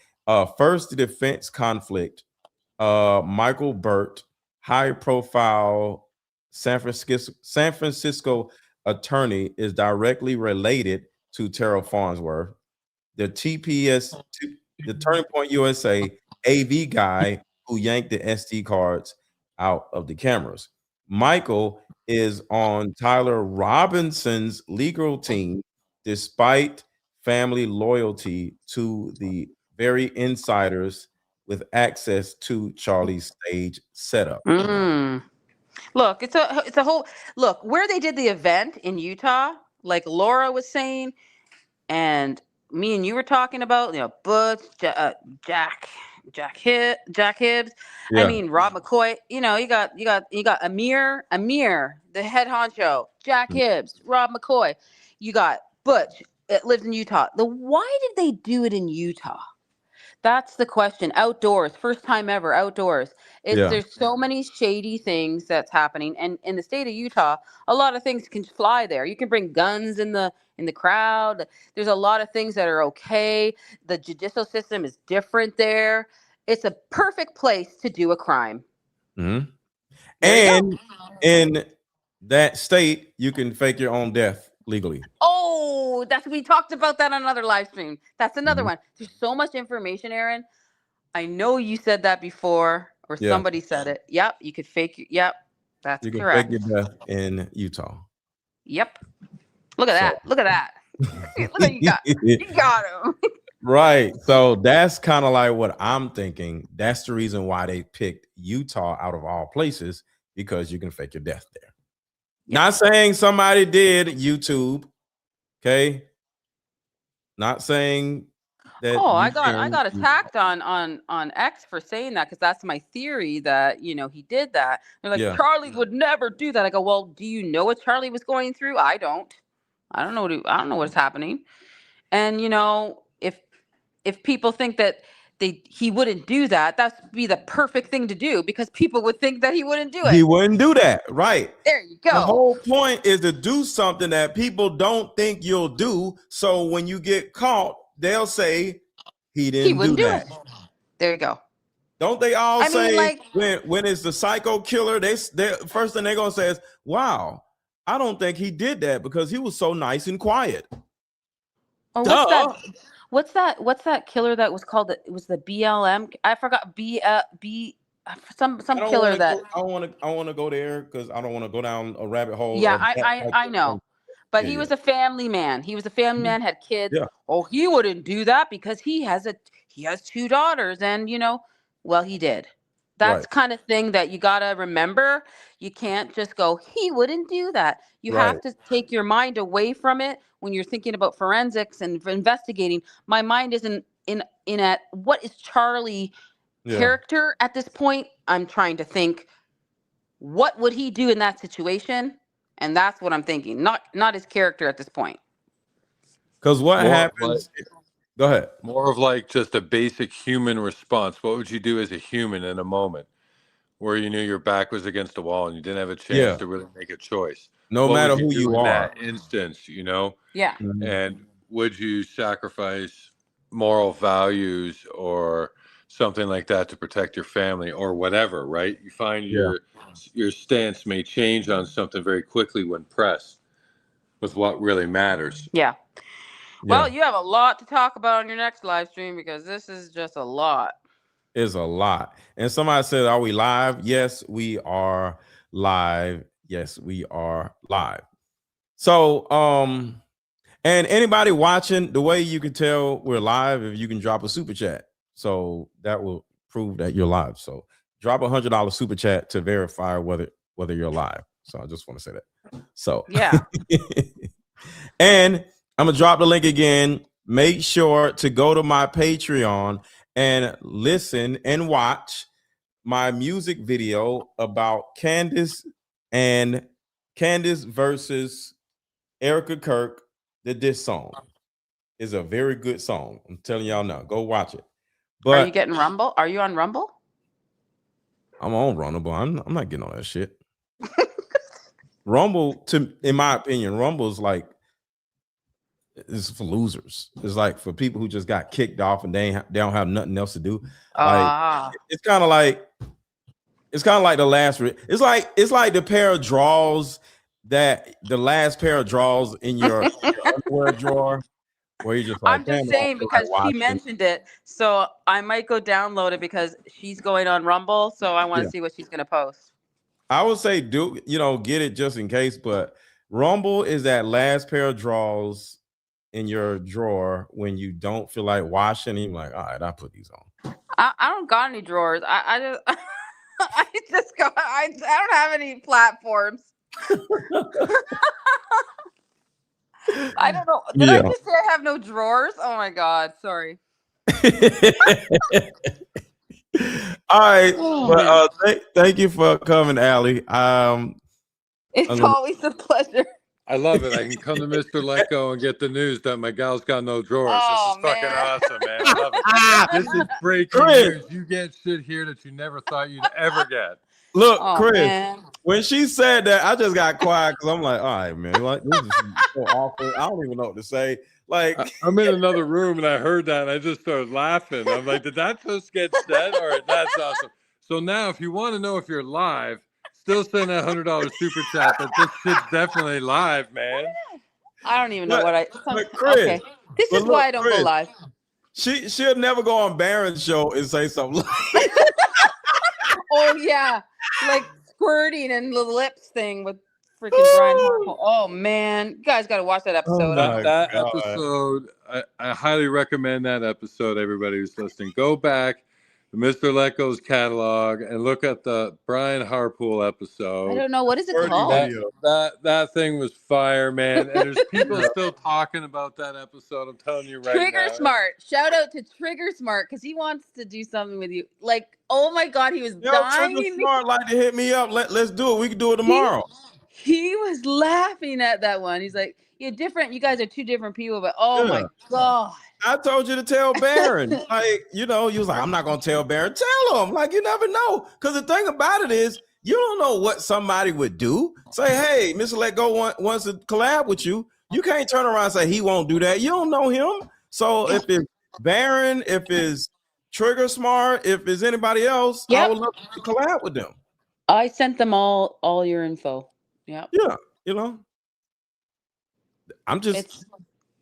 First defense conflict. Michael Burt, high-profile San Francisco attorney, is directly related to Terrell Farnsworth. The the Turning Point USA AV guy who yanked the SD cards out of the cameras. Michael is on Tyler Robinson's legal team despite family loyalty to the very insiders with access to Charlie's stage setup. Look, it's a whole look where they did the event in Utah, like Laura was saying, and me and you were talking about, Butch, Jack Hibbs. Yeah. I mean, Rob McCoy. You got Amir, the head honcho, Jack Hibbs, Rob McCoy. You got Butch that lives in Utah. Why did they do it in Utah? That's the question. Outdoors, first time ever outdoors. There's so many shady things that's happening, and in the state of Utah, a lot of things can fly there. You can bring guns in the crowd. There's a lot of things that are okay. The judicial system is different there. It's a perfect place to do a crime. And in that state, you can fake your own death legally. Oh, we talked about that on another live stream. That's another one. There's so much information, Aaron. I know you said that before, or somebody said it. Yep, you could fake. Yep, that's correct. You can fake your death in Utah. Yep. Look at that. Look at that. Look what you got. You got him. Right. So that's kind of like what I'm thinking. That's the reason why they picked Utah out of all places, because you can fake your death there. Yep. Not saying somebody did YouTube. Okay. Not saying that. Oh, I got attacked on X for saying that, because that's my theory that he did that. They're like, Charlie would never do that. I go, well, do you know what Charlie was going through? I don't know what's happening. And if people think that he wouldn't do that, that'd be the perfect thing to do, because people would think that he wouldn't do it. He wouldn't do that, right? There you go. The whole point is to do something that people don't think you'll do, so when you get caught, they'll say he wouldn't do that. There you go. Don't they all say when it's the psycho killer, they first thing they're gonna say is, "Wow, I don't think he did that because he was so nice and quiet." Or what's that killer that was called? It was the BLM. I forgot some killer that. I want to go there because I don't want to go down a rabbit hole. Yeah, I know. But he was a family man. He was a family man, had kids. Yeah. Oh, he wouldn't do that because he has 2 daughters, and well, he did. That's kind of thing that you gotta remember. You can't just go, he wouldn't do that. You have to take your mind away from it when you're thinking about forensics and investigating. My mind isn't in at what is Charlie character at this point. I'm trying to think, what would he do in that situation? And that's what I'm thinking, not his character at this point. Because what happens? Go ahead. More of like just a basic human response. What would you do as a human in a moment where you knew your back was against the wall and you didn't have a chance to really make a choice? No matter who you are. In that instance, Yeah. And would you sacrifice moral values or something like that to protect your family or whatever, right? You find your stance may change on something very quickly when pressed with what really matters. Yeah. Well, you have a lot to talk about on your next live stream, because this is just a lot. It's a lot. And somebody said, are we live? Yes, we are live. Yes, we are live. So, and anybody watching, the way you can tell we're live, if you can drop a super chat. So that will prove that you're live. So drop $100 super chat to verify whether you're live. So I just want to say that. So yeah. And I'm gonna drop the link again. Make sure to go to my Patreon and listen and watch my music video about Candace versus Erika Kirk, the diss song. Is a very good song. I'm telling y'all now. Go watch it. But are you getting Rumble? Are you on Rumble? I'm on Rumble. I'm not getting on that shit. Rumble, in my opinion, Rumble's like it's for losers. It's like for people who just got kicked off and they don't have nothing else to do. Like it's kind of like the last. It's like the pair of drawers the last pair of drawers in your underwear drawer. Where you just like, I'm just saying because she mentioned it, so I might go download it because she's going on Rumble, so I want to see what she's gonna post. I would say get it just in case, but Rumble is that last pair of drawers in your drawer when you don't feel like washing. You're like, all right, I'll put these on. I don't got any drawers. I don't have any platforms. I don't know. Did I just say I have no drawers? Oh my God. Sorry. All right. Well, thank you for coming, Allie. It's always a pleasure. I love it. I can come to Mr. Lecko and get the news that my gal's got no drawers. Oh, this is fucking awesome, man. I love it. This is breaking news. You get shit here that you never thought you'd ever get. Look, Chris, when she said that, I just got quiet because I'm like, all right, man, like this is so awful. I don't even know what to say. Like, I'm in another room and I heard that and I just started laughing. I'm like, did that just get said? All right, that's awesome. So now, if you want to know if you're live, still send that $100 super chat. But this shit's definitely live, man. I don't even know what I. Chris, okay, this is why I don't go live. She'll never go on Barron's show and say something like. Oh yeah, like squirting and the lips thing with freaking Brian Hartwell. Oh man, you guys got to watch that episode. That episode, I highly recommend that episode. Everybody who's listening, go back to Mr. Lecko's catalog and look at the Brian Harpool episode. I don't know what is it called. That thing was fire, man. And there's people still talking about that episode. I'm telling you right now. Trigger Smart. Shout out to Trigger Smart because he wants to do something with you. Like, oh my God, he was dying. Trigger Smart like to hit me up. Let's do it. We can do it tomorrow. He was laughing at that one. He's like, "You're different. You guys are two different people." But oh my God. I told you to tell Barron. Like, you was like, I'm not gonna tell Barron. Tell him. Like, you never know. Because the thing about it is, you don't know what somebody would do. Say, hey, Mr. Let Go wants to collab with you. You can't turn around and say he won't do that. You don't know him. So if it's Barron, if it's Trigger Smart, if it's anybody else, I would love to collab with them. I sent them all your info. Yeah. Yeah. I'm just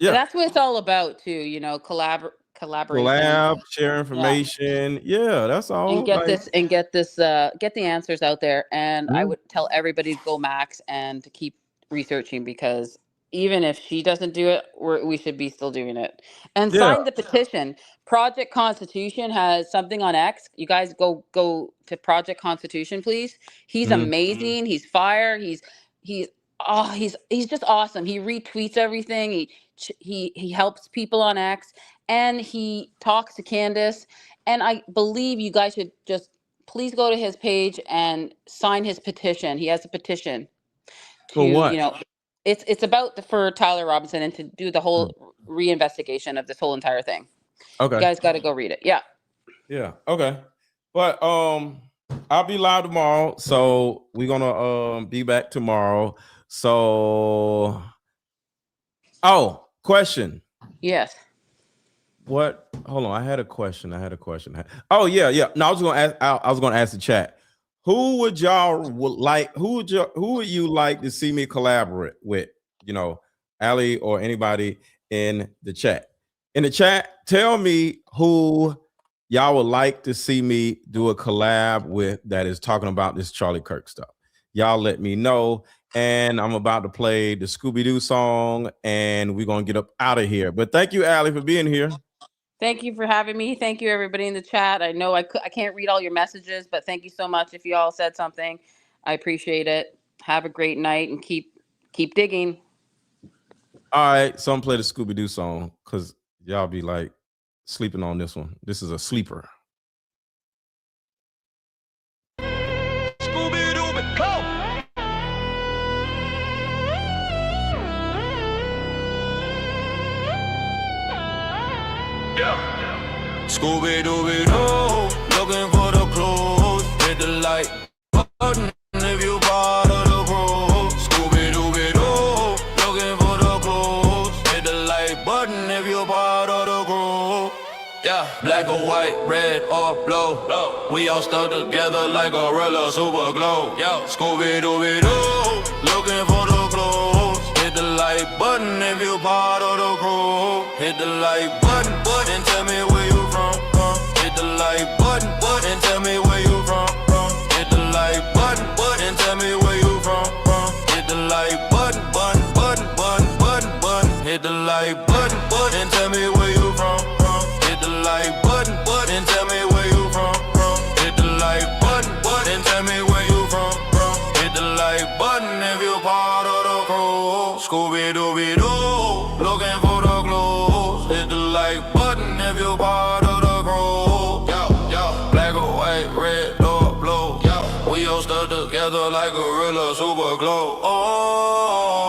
that's what it's all about too, collaboration. Collab, share information. Yeah, that's all. And get the answers out there. And I would tell everybody to go max and to keep researching because even if she doesn't do it, we should be still doing it. And sign the petition. Project Constitution has something on X. You guys go to Project Constitution, please. He's amazing. He's fire. He's just awesome. He retweets everything. He helps people on X and he talks to Candace. And I believe you guys should just please go to his page and sign his petition. He has a petition for what? It's about for Tyler Robinson and to do the whole reinvestigation of this whole entire thing. Okay. You guys got to go read it. Yeah. Yeah. Okay. But I'll be live tomorrow. So we're gonna be back tomorrow. So question. Yes. What? Hold on. I had a question. Oh, yeah. No, I was gonna ask the chat. Who would you like to see me collaborate with? Allie or anybody in the chat. In the chat, tell me who y'all would like to see me do a collab with that is talking about this Charlie Kirk stuff. Y'all let me know. And I'm about to play the Scooby-Doo song and we're going to get up out of here. But thank you, Allie, for being here. Thank you for having me. Thank you, everybody in the chat. I know I can't read all your messages, but thank you so much if you all said something. I appreciate it. Have a great night and keep digging. All right, so I'm play the Scooby-Doo song because y'all be like sleeping on this one. This is a sleeper. Scooby-Dooby-Doo, looking for the clues. Hit the like button if you part of the crew. Scooby-Dooby-Doo, looking for the clues. Hit the like button if you part of the crew. Yeah, black or white, red or blue. We all stuck together like gorilla super glue. Yo, Scooby-Dooby-Doo, looking for the clues. Hit the like button if you part of the crew. Hit the like button, and tell me where you from. Hit the like button, and tell me where you from. Hit the like button, and tell me where you from. Hit the like button, hit the like button, and tell me where you from. Hit the like button, and tell me where you from. Hit the like button, and tell me where you from. Hit the like button if you part of the crew. Scooby-Dooby-Doo, looking for the clues. Hit the like button if you part of the crew. Black or white, red or blue. We all stuck together like gorilla super glue. Oh.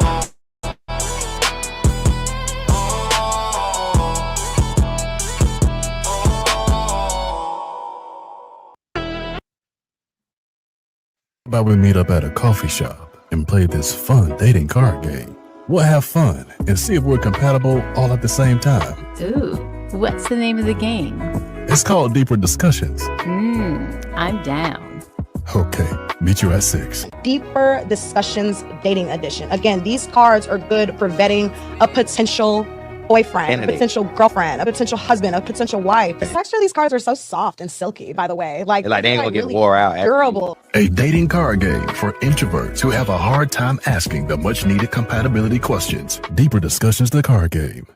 How about we meet up at a coffee shop and play this fun dating card game? We'll have fun and see if we're compatible all at the same time. Ooh, what's the name of the game? It's called Deeper Discussions. I'm down. Okay, meet you at 6. Deeper Discussions Dating Edition. Again, these cards are good for vetting a potential boyfriend, a potential girlfriend, a potential husband, a potential wife. Actually, these cards are so soft and silky, by the way. Like they ain't gonna really get wore out. Durable. A dating card game for introverts who have a hard time asking the much needed compatibility questions. Deeper Discussions, the card game.